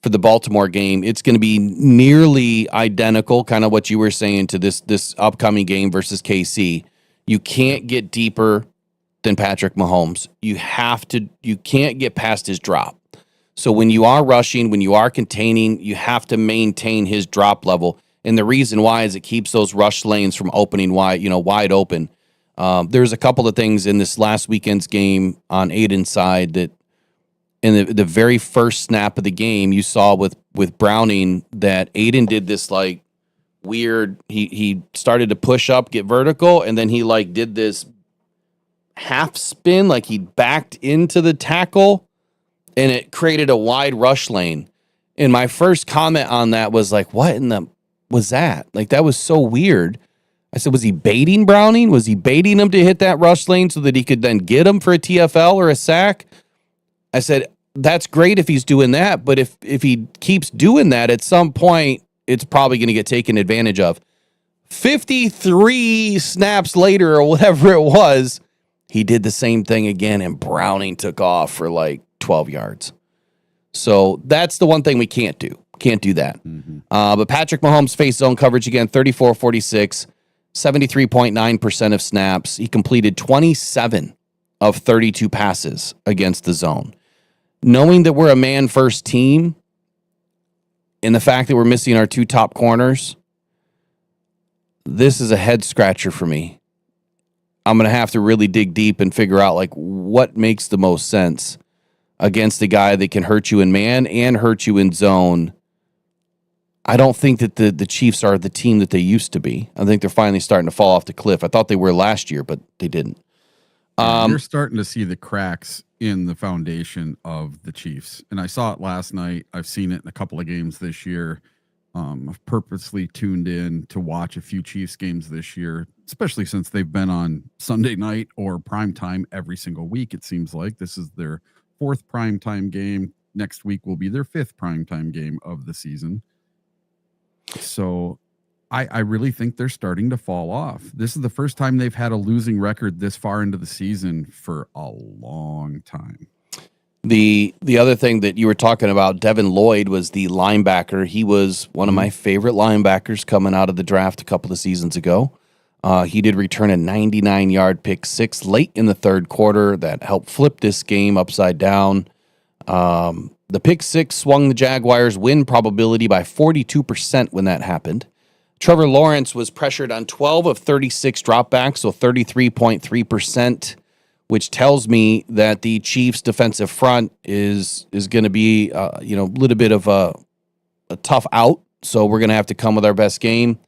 for the Baltimore game, it's going to be nearly identical, kind of what you were saying, to this upcoming game versus KC. You can't get deeper than Patrick Mahomes. You can't get past his drop. So when you are rushing, when you are containing, you have to maintain his drop level. And the reason why is it keeps those rush lanes from opening wide open. There's a couple of things in this last weekend's game on Aiden's side that in the very first snap of the game, you saw with Browning that Aiden did this like weird, he started to push up, get vertical, and then he like did this half spin, like he backed into the tackle, and it created a wide rush lane. And my first comment on that was like, what in the was that? Like, that was so weird. I said, was he baiting Browning? Was he baiting him to hit that rush lane so that he could then get him for a TFL or a sack? I said, that's great if he's doing that. But if he keeps doing that, at some point, it's probably going to get taken advantage of. 53 snaps later or whatever it was, he did the same thing again, and Browning took off for like 12 yards. So that's the one thing we can't do. Can't do that. But Patrick Mahomes faced zone coverage again, 34-46, 73.9% of snaps. He completed 27 of 32 passes against the zone. Knowing that we're a man-first team and the fact that we're missing our two top corners, this is a head-scratcher for me. I'm going to have to really dig deep and figure out like what makes the most sense against a guy that can hurt you in man and hurt you in zone. I don't think that the Chiefs are the team that they used to be. I think they're finally starting to fall off the cliff. I thought they were last year, but they didn't. You're starting to see the cracks in the foundation of the Chiefs. And I saw it last night. I've seen it in a couple of games this year. I've purposely tuned in to watch a few Chiefs games this year, especially since they've been on Sunday night or primetime every single week. It seems like this is their fourth primetime game. Next week will be their fifth primetime game of the season. So I really think they're starting to fall off. This is the first time they've had a losing record this far into the season for a long time. The other thing that you were talking about, Devin Lloyd, was the linebacker. He was one of my favorite linebackers coming out of the draft a couple of seasons ago. He did return a 99-yard pick six late in the third quarter that helped flip this game upside down. The pick six swung the Jaguars' win probability by 42% when that happened. Trevor Lawrence was pressured on 12 of 36 dropbacks, so 33.3%, which tells me that the Chiefs' defensive front is going to be a little bit of a tough out. So we're going to have to come with our best game.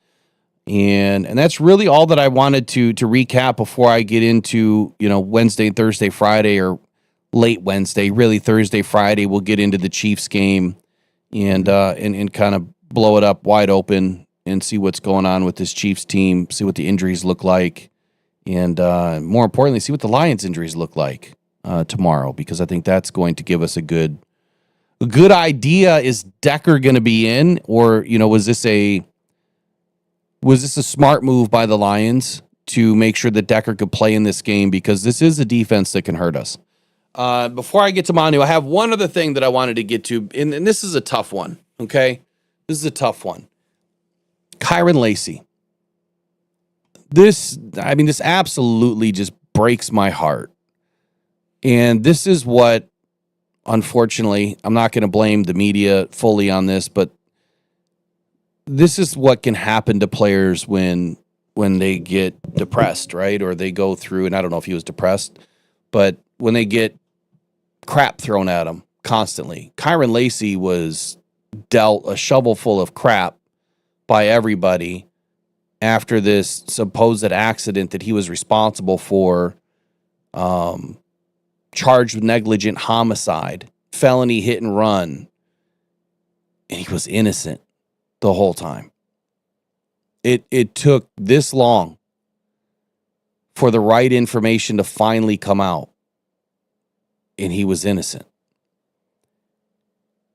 And that's really all that I wanted to recap before I get into, Wednesday, Thursday, Friday, or late Wednesday, really Thursday, Friday. We'll get into the Chiefs game and kind of blow it up wide open and see what's going on with this Chiefs team, see what the injuries look like, and more importantly, see what the Lions injuries look like tomorrow, because I think that's going to give us a good idea. Is Decker going to be in, or was this a smart move by the Lions to make sure that Decker could play in this game, because this is a defense that can hurt us. Before I get to Manu, I have one other thing that I wanted to get to, and this is a tough one, okay? This is a tough one. Kyren Lacy. This absolutely just breaks my heart. And this is what, unfortunately, I'm not going to blame the media fully on this, but this is what can happen to players when they get depressed, right? Or they go through, and I don't know if he was depressed, but when they get crap thrown at them constantly. Kyren Lacy was dealt a shovel full of crap by everybody after this supposed accident that he was responsible for, charged with negligent homicide, felony hit and run, and he was innocent the whole time. It took this long for the right information to finally come out, and he was innocent.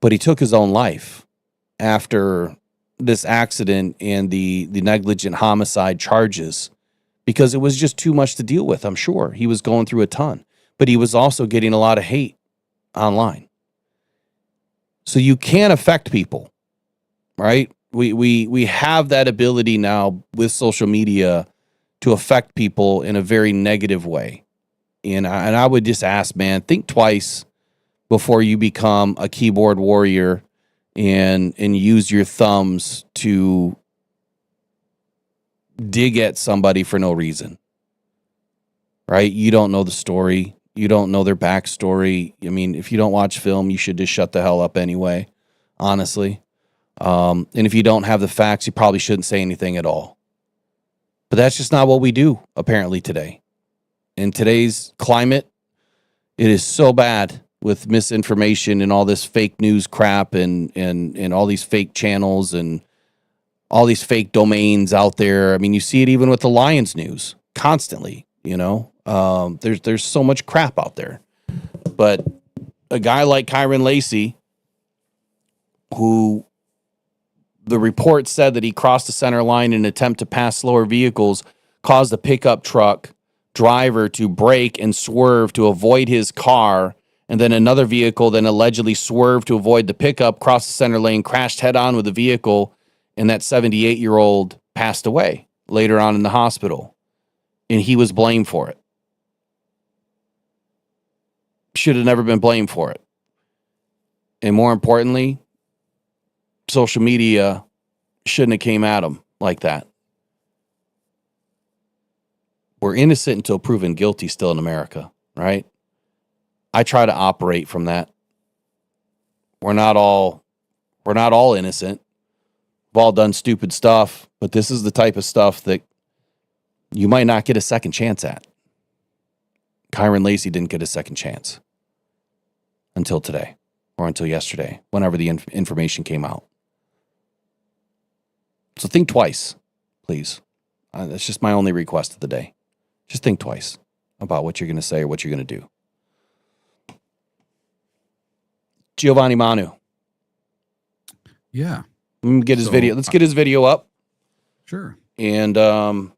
But he took his own life after this accident and the negligent homicide charges, because it was just too much to deal with. I'm sure he was going through a ton, but he was also getting a lot of hate online. So you can affect people, right? We have that ability now with social media to affect people in a very negative way. And I would just ask, man, think twice before you become a keyboard warrior and use your thumbs to dig at somebody for no reason, right? You don't know the story. You don't know their backstory. I mean, if you don't watch film, you should just shut the hell up anyway, honestly. And if you don't have the facts, you probably shouldn't say anything at all. But that's just not what we do, apparently, today. In today's climate, it is so bad with misinformation and all this fake news crap and all these fake channels and all these fake domains out there. I mean, you see it even with the Lions news constantly, There's so much crap out there. But a guy like Kyron Lacey, who the report said that he crossed the center line in an attempt to pass slower vehicles, caused a pickup truck driver to brake and swerve to avoid his car, and then another vehicle then allegedly swerved to avoid the pickup, crossed the center lane, crashed head-on with the vehicle, and that 78-year-old passed away later on in the hospital, and he was blamed for it. Should have never been blamed for it. And more importantly, social media shouldn't have came at him like that. We're innocent until proven guilty still in America, right? I try to operate from that. We're not all innocent. We've all done stupid stuff, but this is the type of stuff that you might not get a second chance at. Kyron Lacey didn't get a second chance until today or until yesterday, whenever the information came out. So think twice, please. That's just my only request of the day. Just think twice about what you're going to say or what you're going to do. Giovanni Manu. Yeah. Get his video. Let's get his video up. Sure. And then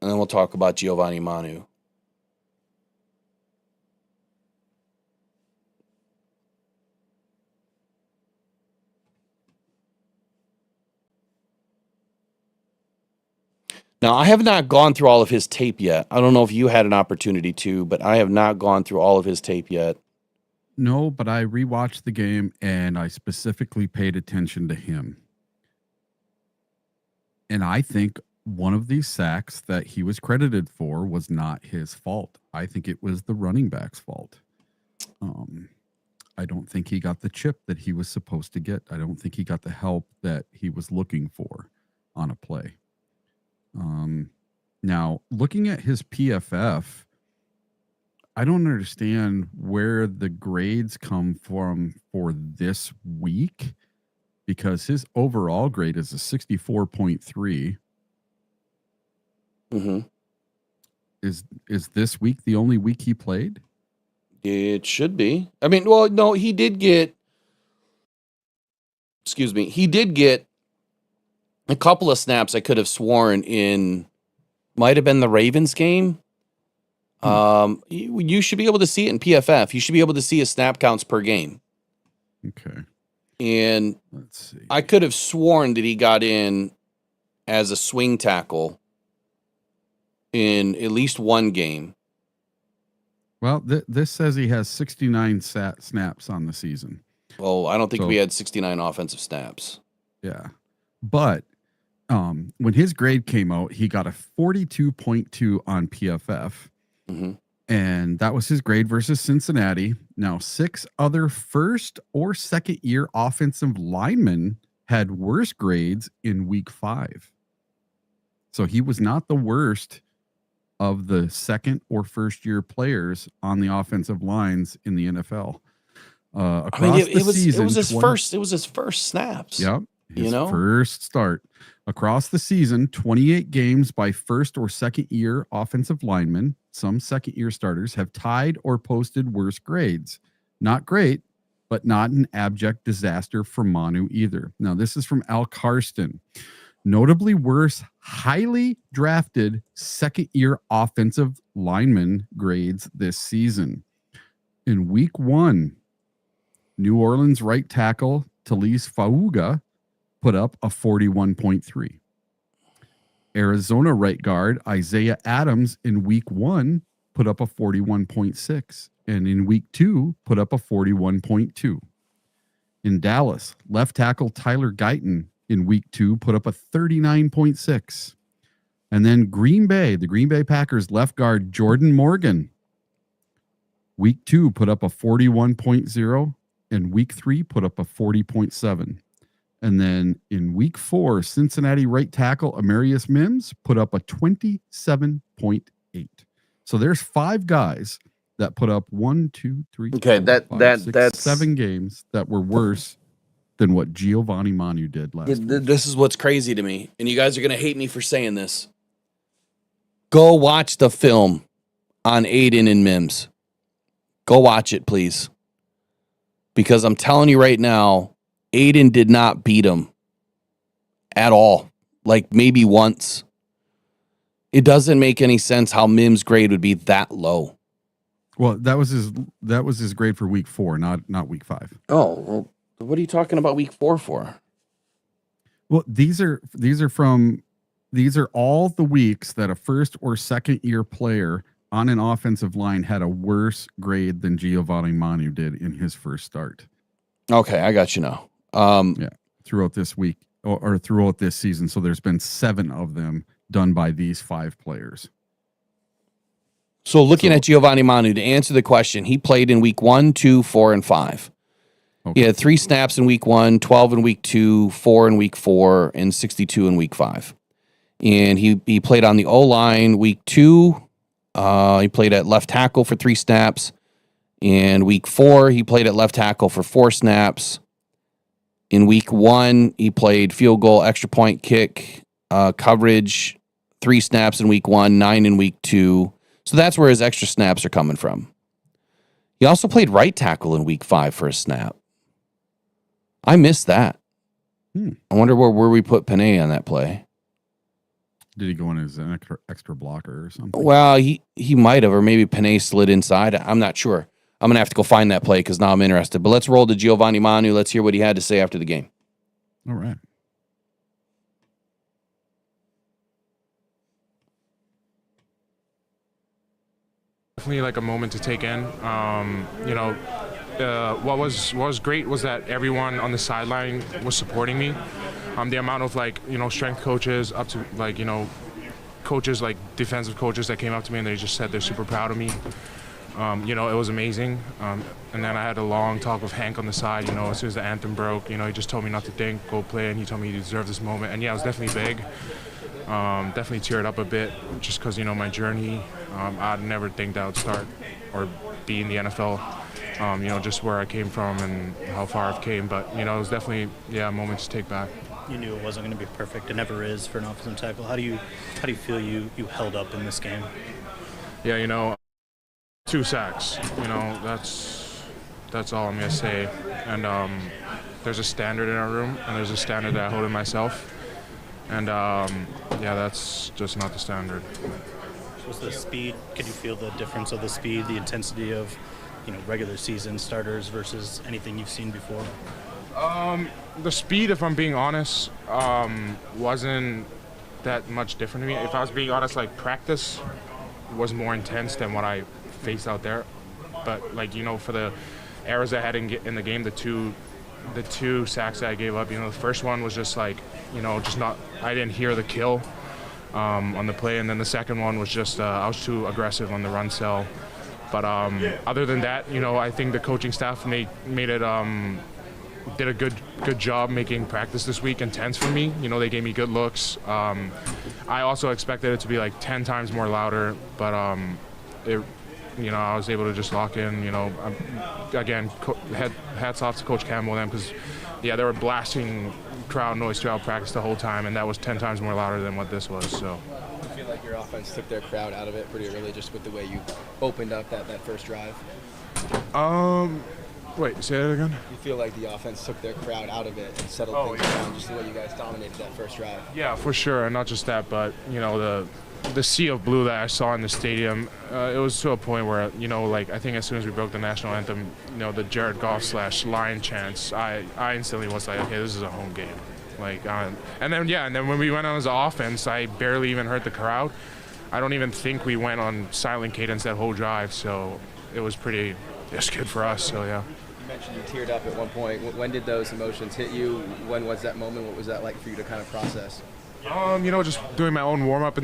we'll talk about Giovanni Manu. Now, I have not gone through all of his tape yet. I don't know if you had an opportunity to, but I have not gone through all of his tape yet. No, but I rewatched the game and I specifically paid attention to him. And I think one of these sacks that he was credited for was not his fault. I think it was the running back's fault. I don't think he got the chip that he was supposed to get. I don't think he got the help that he was looking for on a play. Now, looking at his PFF, I don't understand where the grades come from for this week, because his overall grade is a 64.3. Mm-hmm. Is this week the only week he played? It should be. I mean, well, no, he did get a couple of snaps I could have sworn in, might have been the Ravens game. You should be able to see it in PFF. You should be able to see his snap counts per game. Okay. And Let's see. I could have sworn that he got in as a swing tackle in at least one game. Well, this says he has 69 snaps on the season. Well, I don't think So- we had 69 offensive snaps. Yeah. But when his grade came out, he got a 42.2 on PFF. Mm-hmm. And that was his grade versus Cincinnati. Now, 6 other first or second year offensive linemen had worse grades in week 5. So he was not the worst of the second or first year players on the offensive lines in the NFL. Across I mean, the season, it was his first snaps. Yep. His You know? first start. Across the season, 28 games by first or second year offensive linemen, some second year starters, have tied or posted worse grades. Not great, but not an abject disaster for Manu either. Now, this is from Al Karsten. Notably worse, highly drafted second year offensive lineman grades this season. In week 1, New Orleans right tackle Talise Fauga put up a 41.3. Arizona right guard Isaiah Adams in week 1 put up a 41.6. And in week 2 put up a 41.2. In Dallas, left tackle Tyler Guyton in week 2 put up a 39.6. And then Green Bay, the Green Bay Packers left guard Jordan Morgan, week 2 put up a 41.0, and week 3 put up a 40.7. And then in week 4, Cincinnati right tackle Amarius Mims put up a 27.8. So there's 5 guys that put up 1, 2, 3, Okay, 4, that- 5, that- 6, that's- 7 games that were worse than what Giovanni Manu did last week. This is what's crazy to me, and you guys are going to hate me for saying this. Go watch the film on Aiden and Mims. Go watch it, please. Because I'm telling you right now, Aiden did not beat him at all. Like maybe once. It doesn't make any sense how Mim's grade would be that low. Well, that was his grade for week 4, not week 5. Oh, well, what are you talking about week 4 for? Well, these are all the weeks that a first or second year player on an offensive line had a worse grade than Giovanni Manu did in his first start. Okay, I got you now. Yeah, throughout this week or throughout this season. So there's been 7 of them done by these 5 players. So looking at Giovanni Manu, to answer the question, he played in week 1, 2, 4, and 5. Okay. He had 3 snaps in week 1, 12 in week 2, 4 in week 4, and 62 in week 5. And he played on the O-line week 2. He played at left tackle for 3 snaps. In week 4, he played at left tackle for 4 snaps. In week 1, he played field goal, extra point kick, coverage, 3 snaps in week 1, 9 in week 2. So that's where his extra snaps are coming from. He also played right tackle in week 5 for a snap. I missed that. I wonder where we put Panay on that play. Did he go in as an extra blocker or something? Well, he might have, or maybe Panay slid inside. I'm not sure. I'm going to have to go find that play because now I'm interested. But let's roll to Giovanni Manu. Let's hear what he had to say after the game. All right. Definitely like a moment to take in. What was great was that everyone on the sideline was supporting me. The amount of strength coaches up to coaches like defensive coaches that came up to me and they just said they're super proud of me. It was amazing. And then I had a long talk with Hank on the side. As soon as the anthem broke, he just told me not to think, go play, and he told me you deserve this moment. And yeah, it was definitely big. Definitely teared up a bit just because my journey. I'd never think that I would start or be in the NFL. Just where I came from and how far I've came. But it was definitely a moment to take back. You knew it wasn't going to be perfect. It never is for an offensive tackle. How do you feel you held up in this game? Yeah, 2 sacks. That's all I'm gonna say. And there's a standard in our room, and there's a standard that I hold in myself. And that's just not the standard. Was the speed? Could you feel the difference of the speed, the intensity of, regular season starters versus anything you've seen before? The speed, if I'm being honest, wasn't that much different to me. If I was being honest, practice was more intense than what I faced out there. But for the errors I had in the game, the two sacks that I gave up, the first one was just I didn't hear the kill on the play, and then the second one was just I was too aggressive on the run cell. But other than that, I think the coaching staff made it did a good job making practice this week intense for me. They gave me good looks. I also expected it to be 10 times more louder, but I was able to just lock in. Again, hats off to Coach Campbell and them because, they were blasting crowd noise throughout practice the whole time, and that was 10 times more louder than what this was. So. I feel like your offense took their crowd out of it pretty early, just with the way you opened up that first drive. Wait, say that again? You feel like the offense took their crowd out of it and settled things down, just the way you guys dominated that first drive. Yeah, for sure, and not just that, but the sea of blue that I saw in the stadium, it was to a point where, I think as soon as we broke the national anthem, the Jared Goff / Lion chants, I instantly was like, okay, this is a home game. And then when we went on as offense, I barely even heard the crowd. I don't even think we went on silent cadence that whole drive, so it was pretty good for us, so yeah. You mentioned you teared up at one point. When did those emotions hit you? When was that moment? What was that like for you to kind of process? Just doing my own warm-up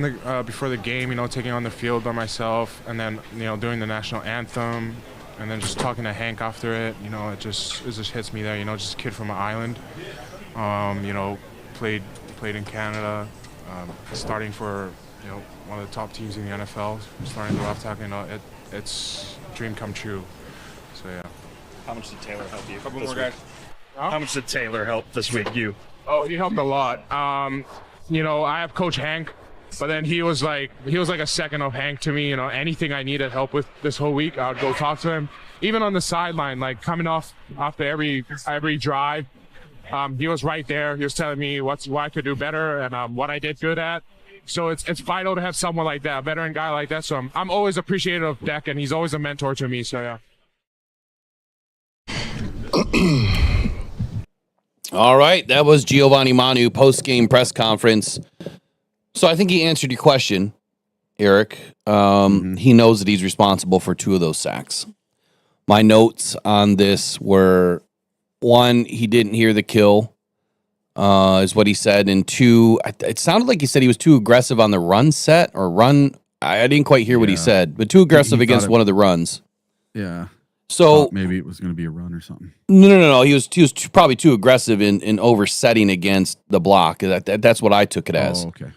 before the game, taking on the field by myself, and then, doing the national anthem, and then just talking to Hank after it, it just hits me there, just a kid from an island, played in Canada, starting for, one of the top teams in the NFL, starting the left tackle, it's a dream come true, so yeah. How much did Taylor help you this week? How much did Taylor help this week, you? Oh, he helped a lot. I have Coach Hank, But then he was like a second of Hank to me. You know, anything I needed help with this whole week, I would go talk to him. Even on the sideline, like coming off after every drive, he was right there. He was telling me what I could do better and what I did good at. So it's vital to have someone like that, a veteran guy like that. So I'm always appreciative of Deck, and he's always a mentor to me. So yeah. All right, that was Giovanni Manu post-game press conference. So I think he answered your question, Eric. He knows that he's responsible for 2 of those sacks. My notes on this were, 1, he didn't hear the kill, is what he said, and 2, it sounded like he said he was too aggressive on the run set or run. I didn't quite hear what he said, but too aggressive against one of the runs. Yeah. So maybe it was going to be a run or something. No. He was probably too aggressive in oversetting against the block. That's what I took it as. Oh, okay.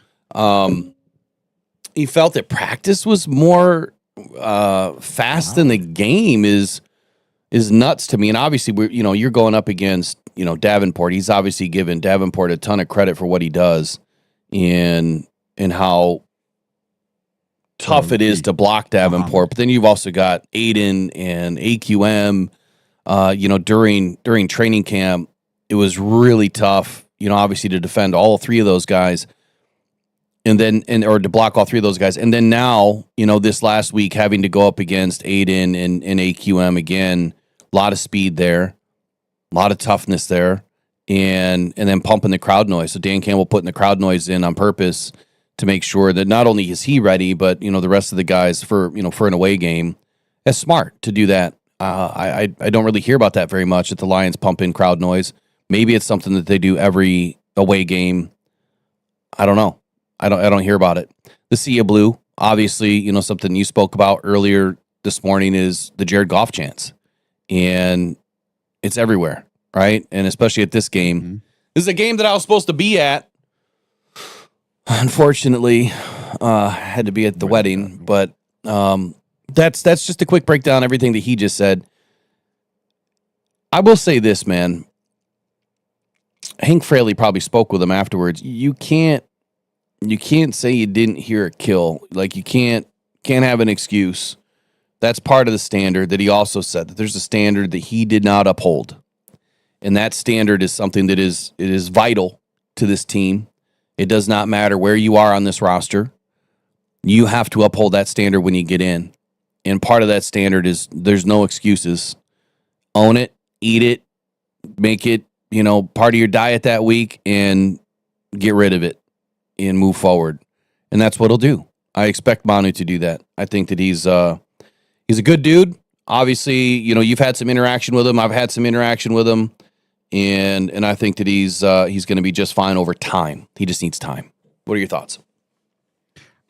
He felt that practice was more fast than the game is nuts to me. And obviously, you're going up against Davenport. He's obviously given Davenport a ton of credit for what he does, and how tough it is to block Davenport. But then you've also got Aiden and AQM. During training camp, it was really tough. Obviously to defend all 3 of those guys, or to block all 3 of those guys. And then now, this last week, having to go up against Aiden and AQM again, a lot of speed there, a lot of toughness there, and then pumping the crowd noise. So Dan Campbell putting the crowd noise in on purpose to make sure that not only is he ready, but the rest of the guys for an away game. That's smart to do that. I don't really hear about that very much, that the Lions pump in crowd noise. Maybe it's something that they do every away game. I don't know. I don't hear about it. The Sea of Blue, obviously, something you spoke about earlier this morning is the Jared Goff chance, and it's everywhere, right? And especially at this game. Mm-hmm. This is a game that I was supposed to be at. Unfortunately, had to be at the wedding, but that's just a quick breakdown. Everything that he just said. I will say this, man. Hank Fraley probably spoke with him afterwards. You can't say you didn't hear a kill. Like, you can't have an excuse. That's part of the standard that he also said, that there's a standard that he did not uphold, and that standard is something that is vital to this team. It does not matter where you are on this roster. You have to uphold that standard when you get in. And part of that standard is there's no excuses. Own it, eat it, make it, part of your diet that week, and get rid of it and move forward. And that's what he'll do. I expect Manu to do that. I think that he's a good dude. Obviously, you've had some interaction with him. I've had some interaction with him. And I think that he's going to be just fine over time. He just needs time. What are your thoughts?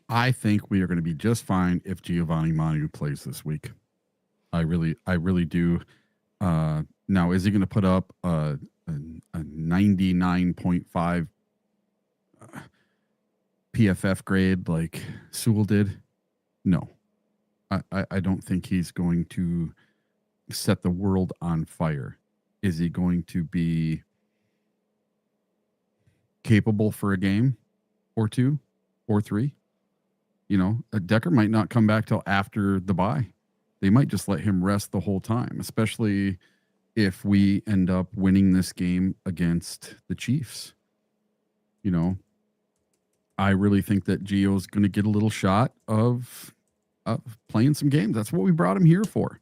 I think we are going to be just fine if Giovanni Manu plays this week. I really do. Now, is he going to put up a 99.5 PFF grade like Sewell did? No. I don't think he's going to set the world on fire. Is he going to be capable for a game or 2 or 3? Decker might not come back till after the bye. They might just let him rest the whole time, especially if we end up winning this game against the Chiefs. I really think that Gio's going to get a little shot of playing some games. That's what we brought him here for.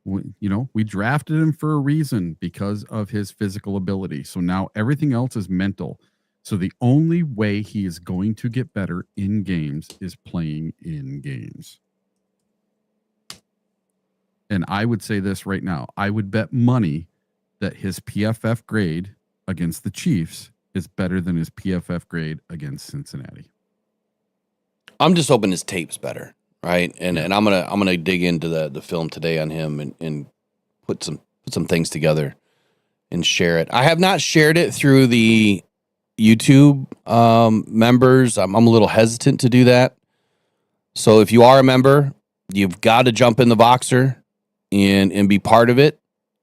We drafted him for a reason, because of his physical ability. So now everything else is mental. So the only way he is going to get better in games is playing in games. And I would say this right now. I would bet money that his PFF grade against the Chiefs is better than his PFF grade against Cincinnati. I'm just hoping his tape's better. Right, and I'm gonna dig into the film today on him and put some things together and share it. I have not shared it through the YouTube members. I'm a little hesitant to do that. So if you are a member, you've got to jump in the Voxer and be part of it.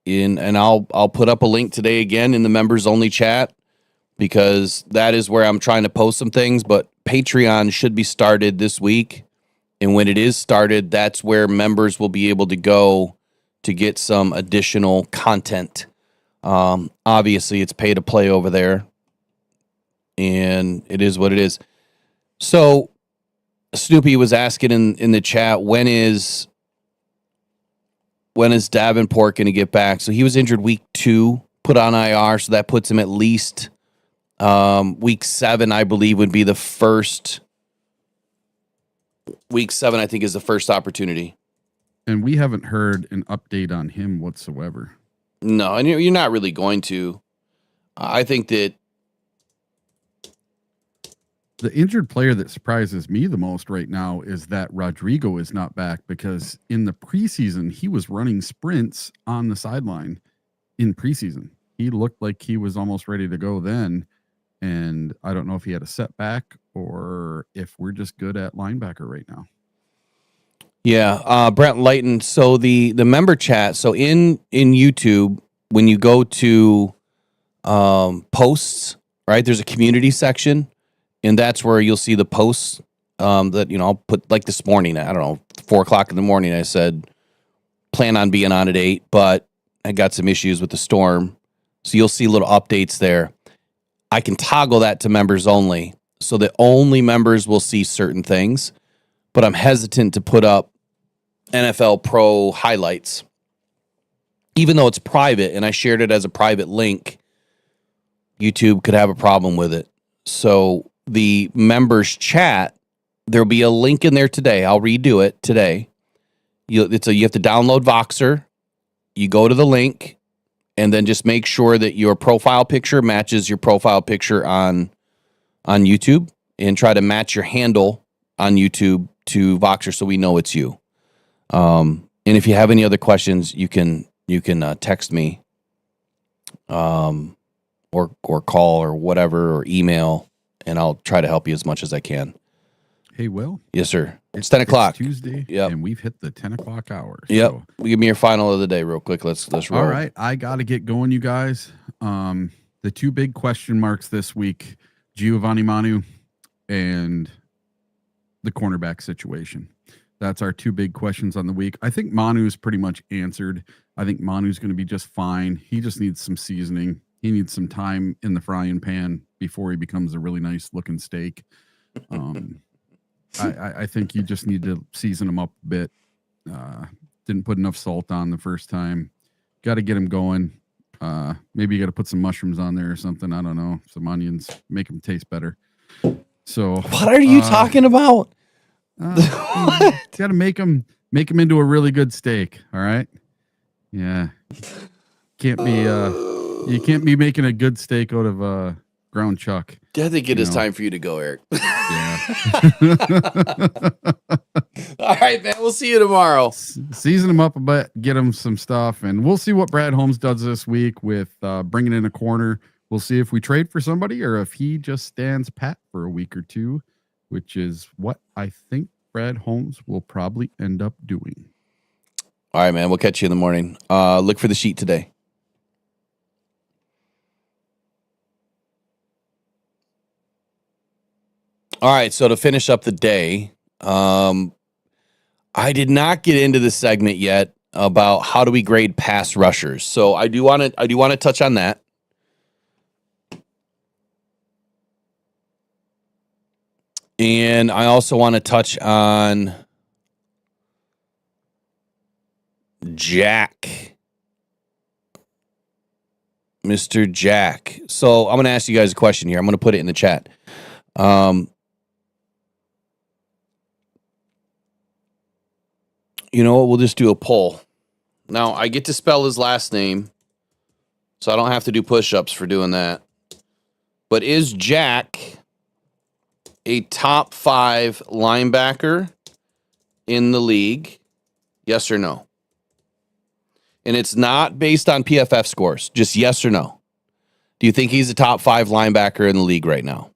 And I'll put up a link today again in the members only chat, because that is where I'm trying to post some things. But Patreon should be started this week. And when it is started, that's where members will be able to go to get some additional content. Obviously, it's pay to play over there. And it is what it is. So, Snoopy was asking in the chat, when is Davenport going to get back? So he was injured week 2, put on IR, so that puts him at least week 7, I believe, would be the first. Week 7, I think, is the first opportunity. And we haven't heard an update on him whatsoever. No, and you're not really going to. I think that the injured player that surprises me the most right now is that Rodrigo is not back, because in the preseason, he was running sprints on the sideline in preseason. He looked like he was almost ready to go then. And I don't know if he had a setback or if we're just good at linebacker right now. Yeah, Brent Lighton. So the member chat. So in YouTube, when you go to posts, right, there's a community section, and that's where you'll see the posts that, I'll put, like this morning, I don't know, 4:00 in the morning, I said, plan on being on at 8, but I got some issues with the storm. So you'll see little updates there. I can toggle that to members only, so that only members will see certain things, but I'm hesitant to put up NFL Pro highlights. Even though it's private and I shared it as a private link, YouTube could have a problem with it. So the members chat, there'll be a link in there today. I'll redo it today. You have to download Voxer. You go to the link, and then just make sure that your profile picture matches your profile picture on YouTube, and try to match your handle on YouTube to Voxer so we know it's you. And if you have any other questions, you can text me, or call or whatever, or email, and I'll try to help you as much as I can. Hey, Will. Yes, sir. It's 10 o'clock. It's Tuesday. Yep. And we've hit the 10 o'clock hour. Yep. So. Give me your final of the day real quick. Let's roll. All right. I got to get going, you guys. The 2 big question marks this week, Giovanni Manu and the cornerback situation. That's our 2 big questions on the week. I think Manu's pretty much answered. I think Manu's going to be just fine. He just needs some seasoning. He needs some time in the frying pan before he becomes a really nice looking steak. I think you just need to season him up a bit. Didn't put enough salt on the first time. Got to get him going. Maybe you got to put some mushrooms on there or something. I don't know. Some onions, make them taste better. So what are you talking about? Got to make him into a really good steak. All right. Yeah. You can't be making a good steak out of ground chuck. I think it is time for you to go, Eric. Yeah. All right, man. We'll see you tomorrow. Season him up a bit, get him some stuff, and we'll see what Brad Holmes does this week with bringing in a corner. We'll see if we trade for somebody or if he just stands pat for a week or 2, which is what I think Brad Holmes will probably end up doing. All right, man. We'll catch you in the morning. Look for the sheet today. All right, so to finish up the day, I did not get into the segment yet about how do we grade pass rushers. So I do want to touch on that. And I also want to touch on Jack. Mr. Jack. So I'm going to ask you guys a question here. I'm going to put it in the chat. You know what? We'll just do a poll. Now, I get to spell his last name, so I don't have to do push-ups for doing that. But is Jack a top 5 linebacker in the league? Yes or no? And it's not based on PFF scores, just yes or no. Do you think he's a top 5 linebacker in the league right now?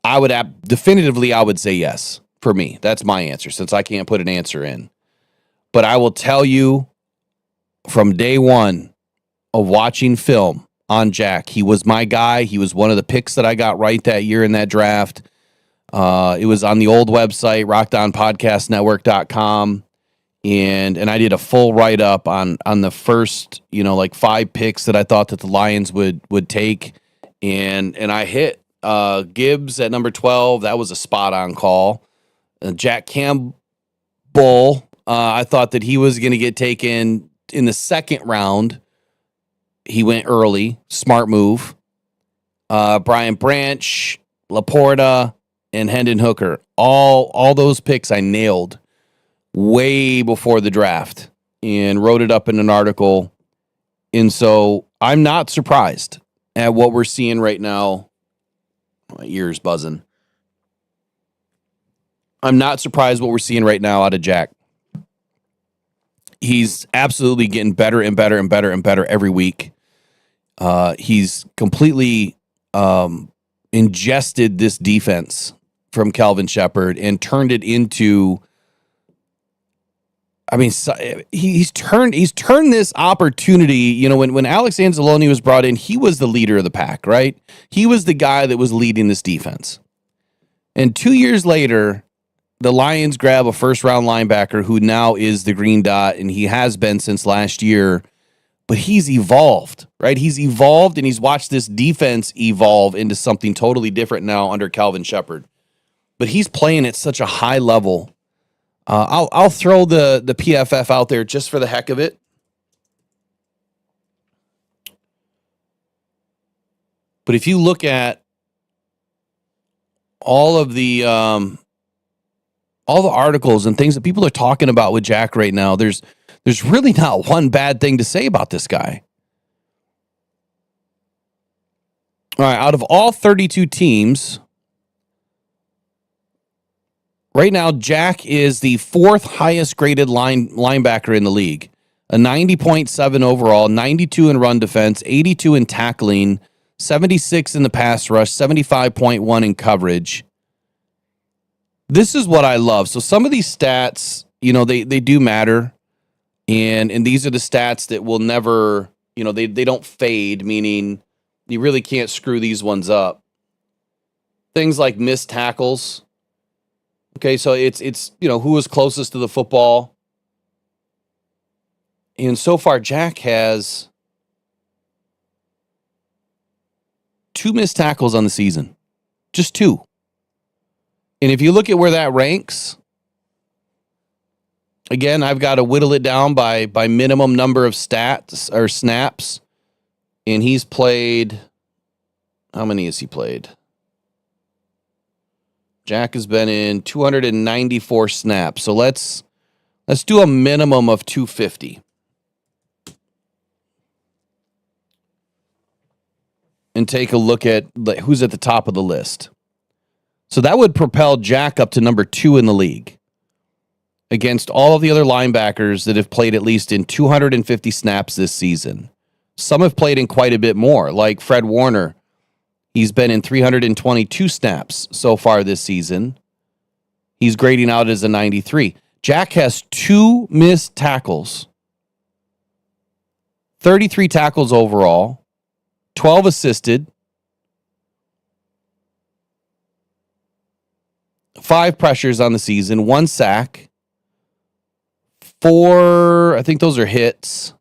I would definitively say yes. For me, that's my answer, since I can't put an answer in. But I will tell you, from day one of watching film on Jack. He was my guy. He was one of the picks that I got right that year in that draft. It was on the old website, rockdownpodcastnetwork.com. And I did a full write-up on the first, 5 picks that I thought that the Lions would take. And I hit Gibbs at number 12. That was a spot-on call. Jack Campbell, I thought that he was going to get taken in the second round. He went early. Smart move. Brian Branch, Laporta, and Hendon Hooker. All those picks I nailed way before the draft and wrote it up in an article. And so I'm not surprised at what we're seeing right now. My ear's buzzing. I'm not surprised what we're seeing right now out of Jack. He's absolutely getting better and better and better and better every week. He's completely ingested this defense from Calvin Shepard and turned it into. I mean, he's turned this opportunity. When Alex Anzalone was brought in, he was the leader of the pack, right? He was the guy that was leading this defense. And 2 years later, the Lions grab a first-round linebacker who now is the green dot, and he has been since last year. But he's evolved, right? He's evolved, and he's watched this defense evolve into something totally different now under Calvin Shepard. But he's playing at such a high level. I'll throw the PFF out there just for the heck of it. But if you look at all the articles and things that people are talking about with Jack right now, there's really not one bad thing to say about this guy. All right, out of all 32 teams, right now, Jack is the 4th highest graded linebacker in the league. A 90.7 overall, 92 in run defense, 82 in tackling, 76 in the pass rush, 75.1 in coverage. This is what I love. So some of these stats, they do matter. And these are the stats that will never, they don't fade, meaning you really can't screw these ones up. Things like missed tackles. Okay, so it's who was closest to the football. And so far, Jack has 2 missed tackles on the season. Just 2. And if you look at where that ranks, again, I've got to whittle it down by minimum number of stats or snaps. And he's played, how many has he played? Jack has been in 294 snaps. So let's do a minimum of 250. And take a look at who's at the top of the list. So that would propel Jack up to number 2 in the league against all of the other linebackers that have played at least in 250 snaps this season. Some have played in quite a bit more, like Fred Warner. He's been in 322 snaps so far this season. He's grading out as a 93. Jack has 2 missed tackles, 33 tackles overall, 12 assisted, 5 pressures on the season, 1 sack, 4, I think those are hits.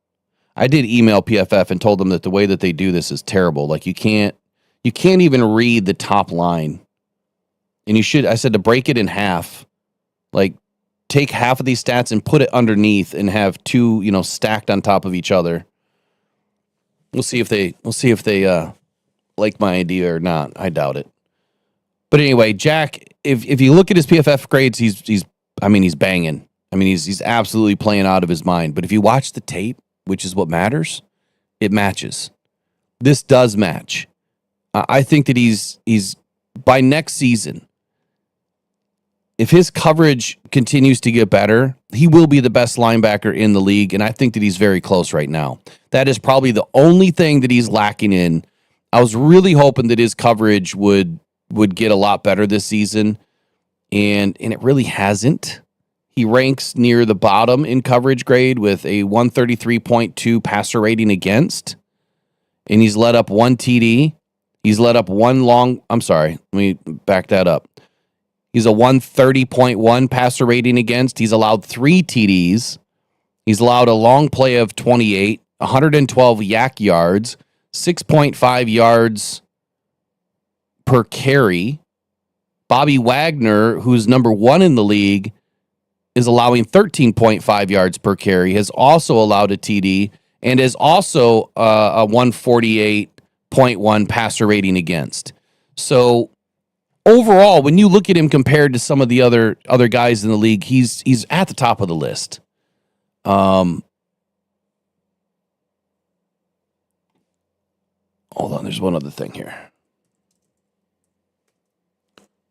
I did email PFF and told them that the way that they do this is terrible. Like you can't even read the top line. And I said to break it in half. Like take half of these stats and put it underneath and have 2, stacked on top of each other. We'll see if they like my idea or not. I doubt it. But anyway, Jack, if you look at his PFF grades, he's banging. I mean, he's absolutely playing out of his mind. But if you watch the tape, which is what matters, it matches. This does match. I think that he's by next season, if his coverage continues to get better, he will be the best linebacker in the league, and I think that he's very close right now. That is probably the only thing that he's lacking in. I was really hoping that his coverage would get a lot better this season, and it really hasn't. He ranks near the bottom in coverage grade with a 133.2 passer rating against and he's let up 1 TD. He's let up 1 long. I'm sorry. Let me back that up. He's a 130.1 passer rating against. He's allowed 3 TDs. He's allowed a long play of 28, 112 yak yards, 6.5 yards per carry. Bobby Wagner, who's number 1 in the league, is allowing 13.5 yards per carry, has also allowed a TD, and is also a 148.1 passer rating against. So overall, when you look at him compared to some of the other guys in the league, he's at the top of the list. Hold on, there's one other thing here.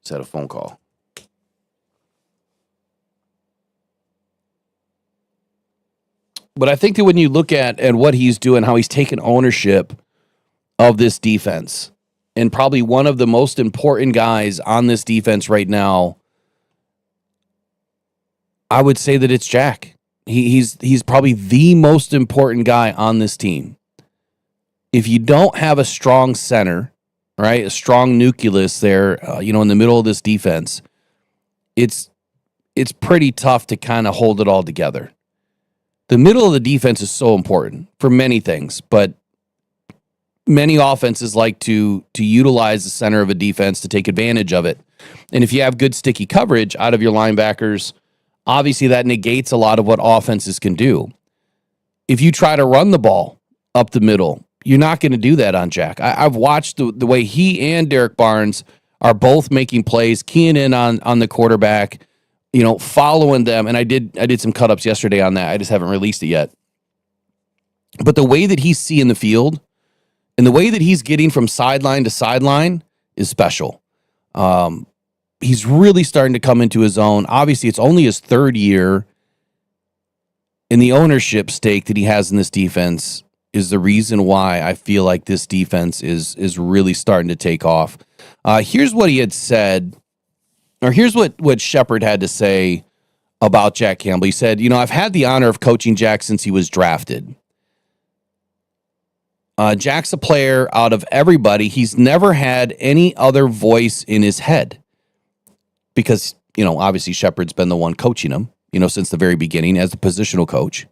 Just had a phone call. But I think that when you look at what he's doing, how he's taken ownership of this defense, and probably one of the most important guys on this defense right now, I would say that it's Jack. He's probably the most important guy on this team. If you don't have a strong center, right, a strong nucleus there, in the middle of this defense, it's pretty tough to kind of hold it all together. The middle of the defense is so important for many things, but many offenses like to utilize the center of a defense to take advantage of it. And if you have good sticky coverage out of your linebackers, obviously that negates a lot of what offenses can do. If you try to run the ball up the middle, you're not going to do that on Jack. I've watched the way he and Derek Barnes are both making plays, keying in on the quarterback, following them. And I did some cut-ups yesterday on that. I just haven't released it yet. But the way that he's seeing the field and the way that he's getting from sideline to sideline is special. He's really starting to come into his own. Obviously, it's only his 3rd year, and the ownership stake that he has in this defense is the reason why I feel like this defense is really starting to take off. Here's what he had said, or here's what Shepard had to say about Jack Campbell. He said, I've had the honor of coaching Jack since he was drafted. Jack's a player out of everybody. He's never had any other voice in his head because, obviously Shepard's been the one coaching him, since the very beginning as a positional coach.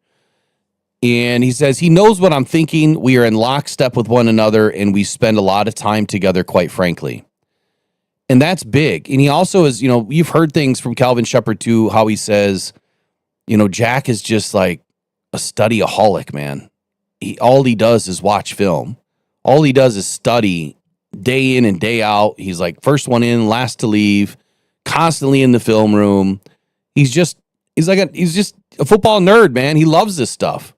And he says, he knows what I'm thinking. We are in lockstep with one another, and we spend a lot of time together, quite frankly. And that's big. And he also is, you've heard things from Calvin Shepard too, how he says, Jack is just like a studyaholic, man. All he does is watch film. All he does is study day in and day out. He's like first one in, last to leave, constantly in the film room. He's just a football nerd, man. He loves this stuff.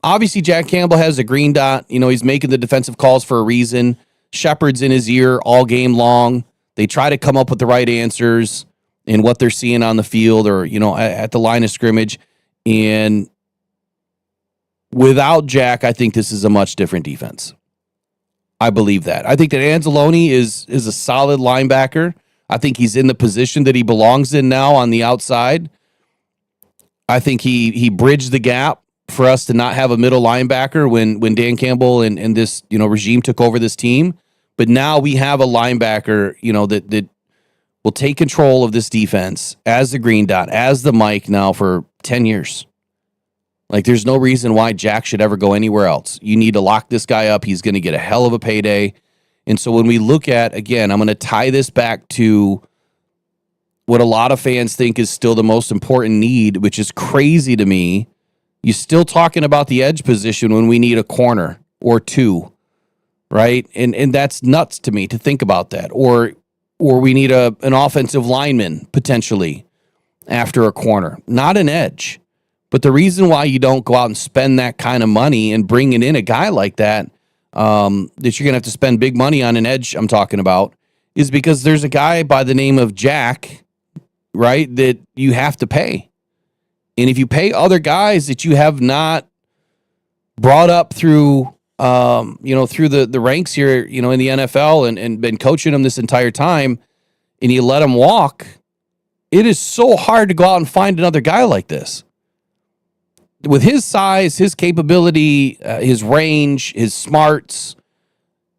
Obviously Jack Campbell has a green dot. He's making the defensive calls for a reason. Shepard's in his ear all game long. They try to come up with the right answers in what they're seeing on the field or, at the line of scrimmage. And without Jack, I think this is a much different defense. I believe that. I think that Anzalone is a solid linebacker. I think he's in the position that he belongs in now on the outside. I think he bridged the gap for us to not have a middle linebacker when Dan Campbell and this regime took over this team. But now we have a linebacker that will take control of this defense as the green dot, as the Mike now for 10 years. Like there's no reason why Jack should ever go anywhere else. You need to lock this guy up. He's going to get a hell of a payday. And so when we look at, again, I'm going to tie this back to what a lot of fans think is still the most important need, which is crazy to me. You're still talking about the edge position when we need a corner or two, right? And that's nuts to me to think about that. Or we need an offensive lineman potentially after a corner, not an edge. But the reason why you don't go out and spend that kind of money and bringing in a guy like that, that you're going to have to spend big money on an edge I'm talking about, is because there's a guy by the name of Jack, right, that you have to pay. And if you pay other guys that you have not brought up through, through the ranks here, in the NFL and been coaching them this entire time, and you let them walk, it is so hard to go out and find another guy like this. with his size, his capability, his range, his smarts,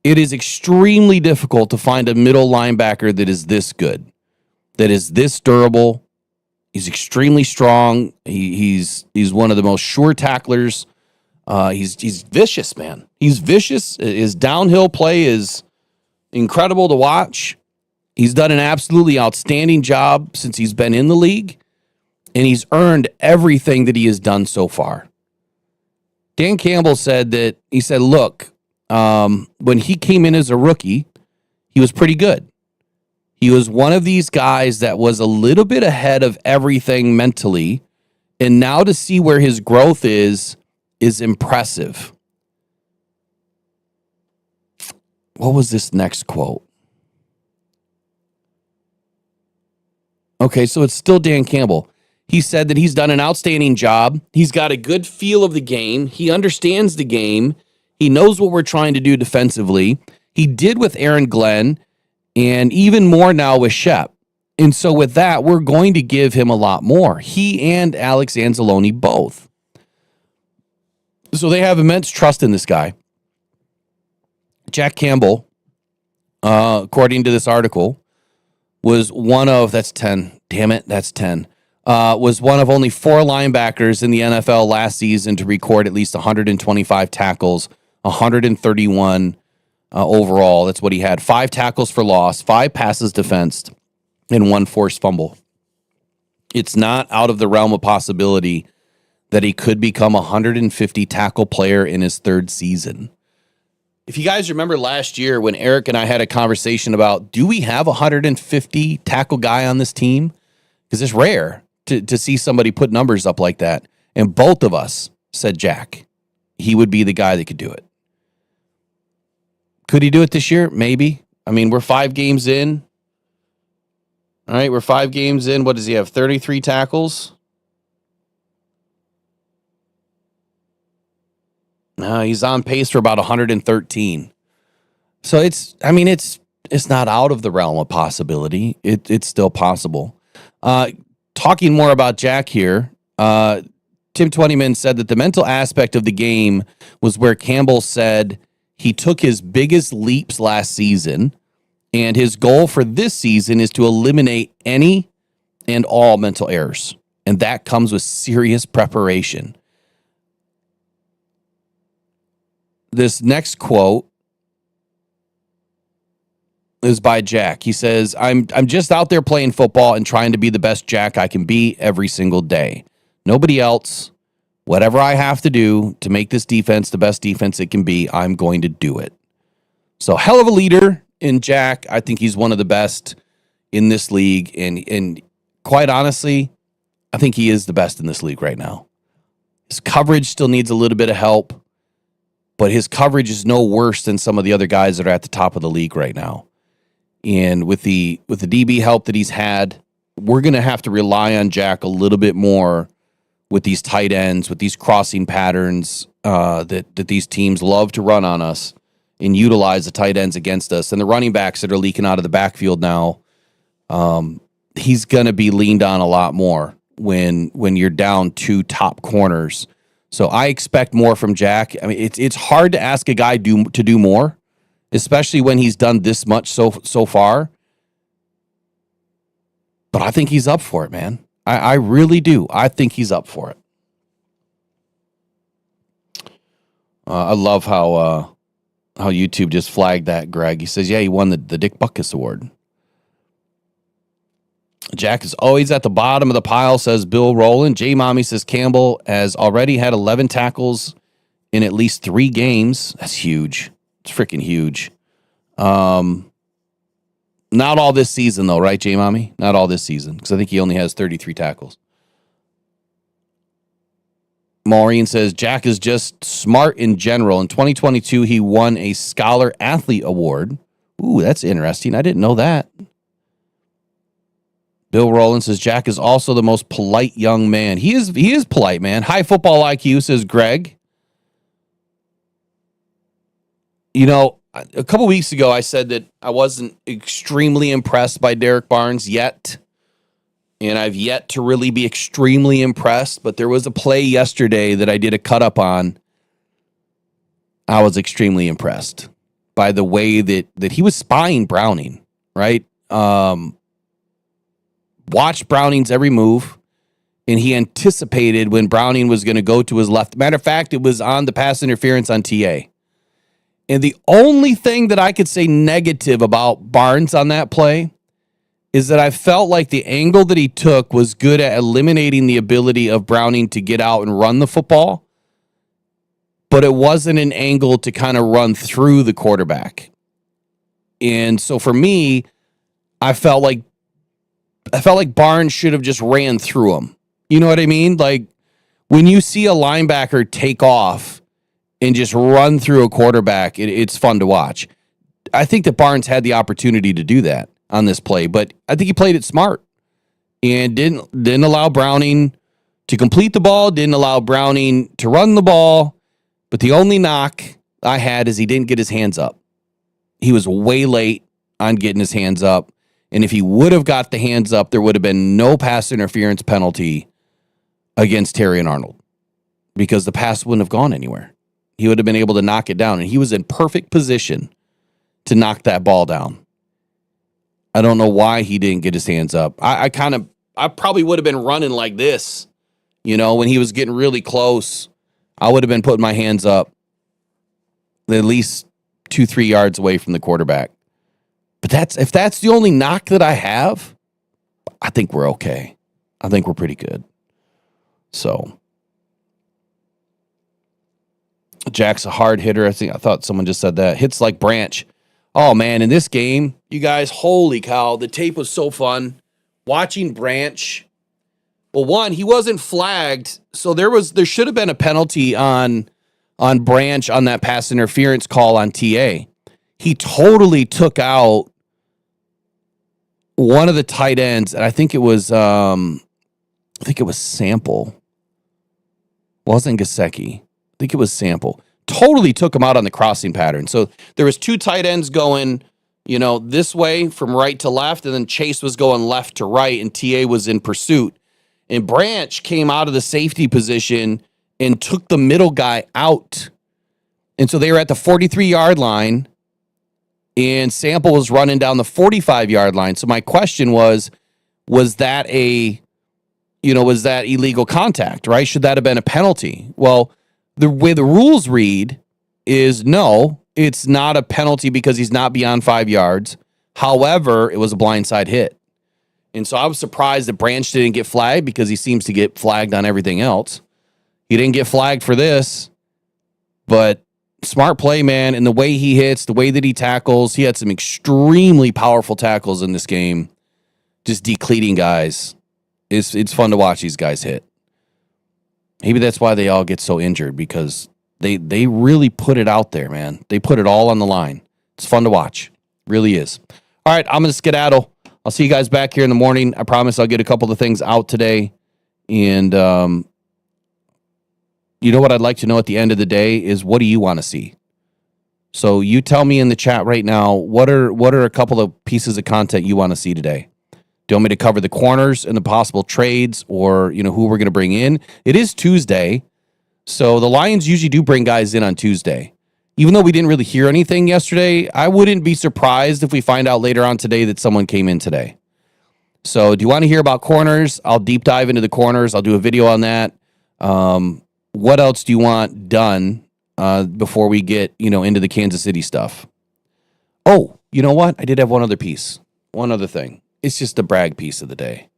it is extremely difficult to find a middle linebacker that is this good, that is this durable. He's extremely strong. He's one of the most sure tacklers. He's vicious, man. He's vicious. His downhill play is incredible to watch. He's done an absolutely outstanding job since he's been in the league, and he's earned everything that he has done so far. Dan Campbell said that, he said, look, when he came in as a rookie, he was pretty good. He was one of these guys that was a little bit ahead of everything mentally, and now to see where his growth is impressive. What was this next quote? Okay, so it's still Dan Campbell. He said that he's done an outstanding job. He's got a good feel of the game. He understands the game. He knows what we're trying to do defensively. He did with Aaron Glenn, and even more now with Shep. And so with that, we're going to give him a lot more. He and Alex Anzalone both. So they have immense trust in this guy. Jack Campbell, according to this article, was one of, that's 10. Damn it, that's 10. Was one of only 4 linebackers in the NFL last season to record at least 125 tackles, 131 overall. That's what he had. 5 tackles for loss, 5 passes defensed, and 1 forced fumble. It's not out of the realm of possibility that he could become a 150 tackle player in his 3rd season. If you guys remember last year when Eric and I had a conversation about, do we have a 150 tackle guy on this team? Because it's rare to see somebody put numbers up like that. And both of us said Jack. He would be the guy that could do it. Could he do it this year? Maybe. I mean, we're 5 games in. All right, we're 5 games in. What does he have? 33 tackles? No, he's on pace for about 113. So it's not out of the realm of possibility. It's still possible. Talking more about Jack here, Tim Twentyman said that the mental aspect of the game was where Campbell said he took his biggest leaps last season, and his goal for this season is to eliminate any and all mental errors. And that comes with serious preparation. This next quote is by Jack. He says, I'm just out there playing football and trying to be the best Jack I can be every single day. Nobody else. Whatever I have to do to make this defense the best defense it can be, I'm going to do it. So hell of a leader in Jack. I think he's one of the best in this league. And quite honestly, I think he is the best in this league right now. His coverage still needs a little bit of help, but his coverage is no worse than some of the other guys that are at the top of the league right now. And with the DB help that he's had, we're going to have to rely on Jack a little bit more with these tight ends, with these crossing patterns that these teams love to run on us and utilize the tight ends against us. And the running backs that are leaking out of the backfield now, he's going to be leaned on a lot more when you're down 2 top corners. So I expect more from Jack. I mean, it's hard to ask a guy to do more, especially when he's done this much so far. But I think he's up for it, man. I really do. I think he's up for it. I love how YouTube just flagged that, Greg. He says, yeah, he won the Dick Butkus Award. Jack is always at the bottom of the pile, says Bill Rowland. J Mommy says Campbell has already had 11 tackles in at least 3 games. That's huge. It's freaking huge. Not all this season, though, right, J Mommy? Not all this season, because I think he only has 33 tackles. Maureen says Jack is just smart in general. In 2022, he won a Scholar Athlete Award. Ooh, that's interesting. I didn't know that. Bill Rowland says Jack is also the most polite young man. He is polite, man. High football IQ, says Greg. You know, a couple weeks ago, I said that I wasn't extremely impressed by Derek Barnes yet. and I've yet to really be extremely impressed, but there was a play yesterday that I did a cut up on. I was extremely impressed by the way that he was spying Browning, right? Watched Browning's every move, and he anticipated when Browning was going to go to his left. Matter of fact, it was on the pass interference on TA. And the only thing that I could say negative about Barnes on that play is that I felt like the angle that he took was good at eliminating the ability of Browning to get out and run the football, but it wasn't an angle to kind of run through the quarterback. And so for me, I felt like Barnes should have just ran through him. You know what I mean? Like when you see a linebacker take off and just run through a quarterback, it's fun to watch. I think that Barnes had the opportunity to do that on this play, but I think he played it smart and didn't allow Browning to complete the ball, didn't allow Browning to run the ball. But the only knock I had is he didn't get his hands up. He was way late on getting his hands up. And if he would have got the hands up, there would have been no pass interference penalty against Terry and Arnold because the pass wouldn't have gone anywhere. He would have been able to knock it down, and he was in perfect position to knock that ball down. I don't know why he didn't get his hands up. I probably would have been running like this, when he was getting really close. I would have been putting my hands up at least 2-3 yards away from the quarterback. But if that's the only knock that I have, I think we're okay. I think we're pretty good. So Jack's a hard hitter. I thought someone just said that. Hits like Branch. Oh man, in this game, you guys, holy cow, the tape was so fun. Watching Branch. Well, one, he wasn't flagged, so there should have been a penalty on Branch on that pass interference call on TA. He totally took out one of the tight ends, and I think it was Sample. Wasn't Gesicki. I think it was Sample. Totally took him out on the crossing pattern. So there was two tight ends going, this way from right to left, and then Chase was going left to right, and TA was in pursuit. And Branch came out of the safety position and took the middle guy out. And so they were at the 43-yard line, and Sample was running down the 45-yard line. So my question was that was that illegal contact, right? Should that have been a penalty? Well, the way the rules read is no, it's not a penalty because he's not beyond 5 yards. However, it was a blindside hit. And so I was surprised that Branch didn't get flagged because he seems to get flagged on everything else. He didn't get flagged for this, but smart play, man. And the way he hits, the way that he tackles, he had some extremely powerful tackles in this game. Just decleating guys. It's fun to watch these guys hit. Maybe that's why they all get so injured, because they really put it out there, man. They put it all on the line. It's fun to watch. Really is. All right, I'm going to skedaddle. I'll see you guys back here in the morning. I promise I'll get a couple of things out today. And you know what I'd like to know at the end of the day is, what do you want to see? So you tell me in the chat right now, what are a couple of pieces of content you want to see today? Do you want me to cover the corners and the possible trades, or who we're going to bring in? It is Tuesday, so the Lions usually do bring guys in on Tuesday. Even though we didn't really hear anything yesterday, I wouldn't be surprised if we find out later on today that someone came in today. So do you want to hear about corners? I'll deep dive into the corners. I'll do a video on that. What else do you want done before we get into the Kansas City stuff? Oh, you know what? I did have one other piece. One other thing. It's just the brag piece of the day.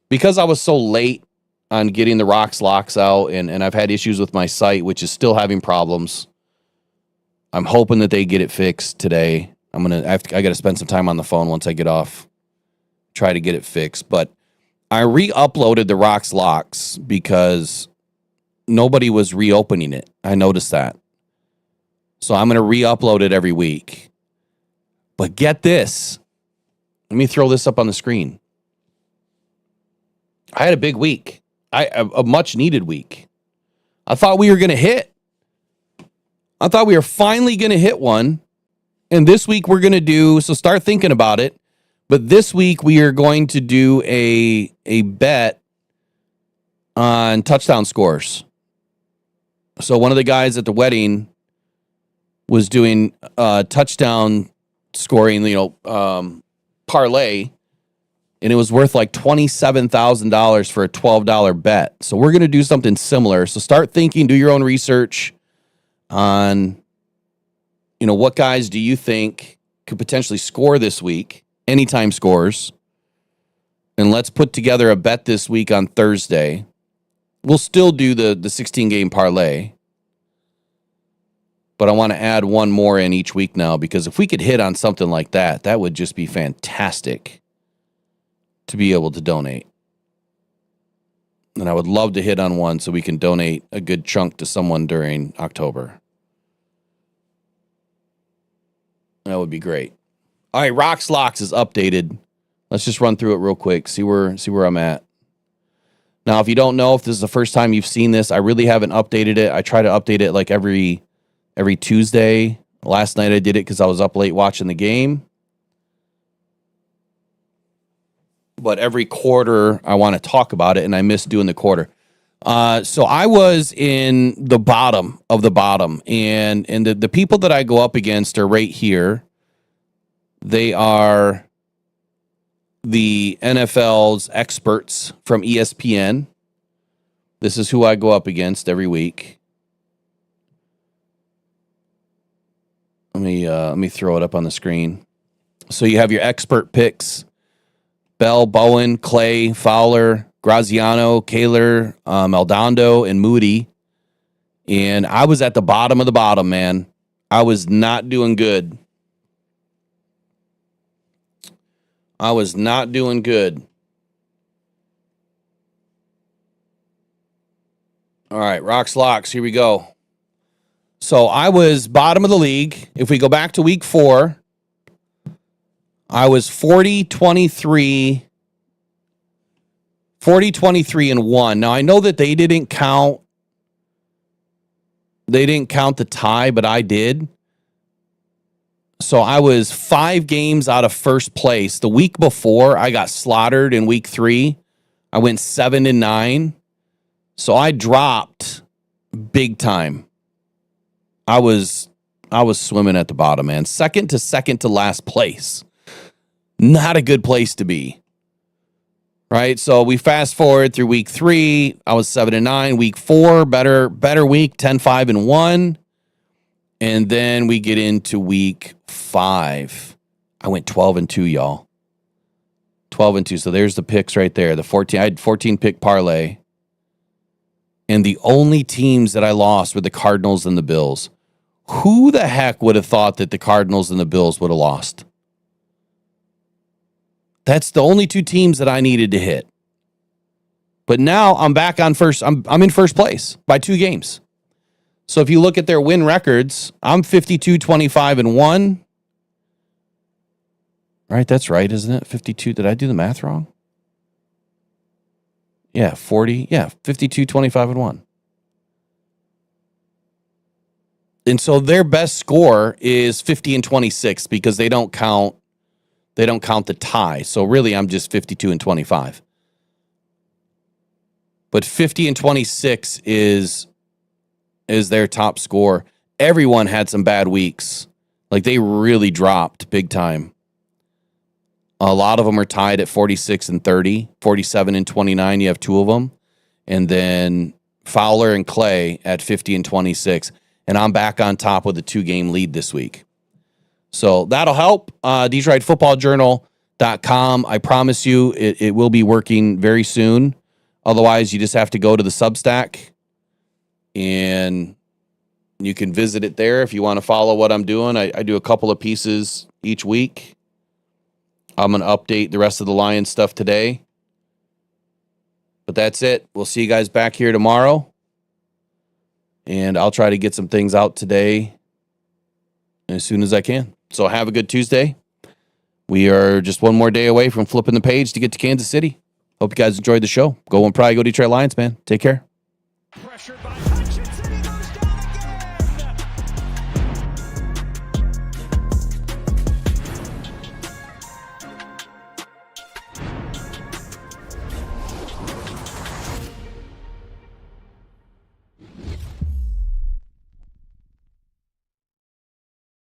Because I was so late on getting the rocks locks out, and I've had issues with my site, which is still having problems. I'm hoping that they get it fixed today. I got to spend some time on the phone once I get off. Try to get it fixed. But I re-uploaded the rocks locks because nobody was reopening it. I noticed that. So I'm going to re-upload it every week. But get this. Let me throw this up on the screen. I had a big week. A much needed week. I thought we were going to hit. I thought we were finally going to hit one. And this week we're going to do, so start thinking about it. But this week we are going to do a bet on touchdown scores. So one of the guys at the wedding was doing touchdown scoring, parlay, and it was worth like $27,000 for a $12 bet. So we're going to do something similar. So start thinking, do your own research on, what guys do you think could potentially score this week, anytime scores, and let's put together a bet this week on Thursday. We'll still do the 16-game parlay, but I want to add one more in each week now, because if we could hit on something like that, that would just be fantastic to be able to donate. And I would love to hit on one so we can donate a good chunk to someone during October. That would be great. All right, Rocks Locks is updated. Let's just run through it real quick, see where I'm at. Now, if you don't know, if this is the first time you've seen this, I really haven't updated it. I try to update it like every Tuesday. Last night I did it because I was up late watching the game. But every quarter I want to talk about it, and I miss doing the quarter. So I was in the bottom of the bottom, and the people that I go up against are right here. They are the NFL's experts from ESPN. This is who I go up against every week. Let me throw it up on the screen. So you have your expert picks: Bell, Bowen, Clay, Fowler, Graziano, Kaler, Aldondo, and Moody. And I was at the bottom of the bottom, man. I was not doing good. All right, Rocks Locks, here we go. So I was bottom of the league. If we go back to week 4, I was 40-23 and 1. Now I know that they didn't count the tie, but I did. So I was 5 games out of first place. The week before, I got slaughtered in week 3. I went 7-9. So I dropped big time. I was swimming at the bottom, man. Second to last place. Not a good place to be. Right? So we fast forward through week 3. I was 7-9. Week 4, better week, 10-5-1. And then we get into week 5. I went 12-2, y'all. 12-2. So there's the picks right there. I had 14 pick parlay. And the only teams that I lost were the Cardinals and the Bills. Who the heck would have thought that the Cardinals and the Bills would have lost? That's the only 2 teams that I needed to hit. But now I'm back on first. I'm in first place by 2 games. So if you look at their win records, I'm 52-25-1. Right, that's right, isn't it? 52. Did I do the math wrong? Yeah, 40. Yeah, 52-25-1. And so their best score is 50-26 because they don't count the tie. So really I'm just 52-25. But 50-26 is their top score. Everyone had some bad weeks. Like they really dropped big time. A lot of them are tied at 46-30, 47-29. You have 2 of them. And then Fowler and Clay at 50-26. And I'm back on top with a 2-game lead this week. So that'll help. DetroitFootballJournal.com. I promise you it will be working very soon. Otherwise, you just have to go to the Substack. And you can visit it there if you want to follow what I'm doing. I do a couple of pieces each week. I'm going to update the rest of the Lions stuff today. But that's it. We'll see you guys back here tomorrow. And I'll try to get some things out today as soon as I can. So have a good Tuesday. We are just one more day away from flipping the page to get to Kansas City. Hope you guys enjoyed the show. Probably go Detroit Lions, man. Take care.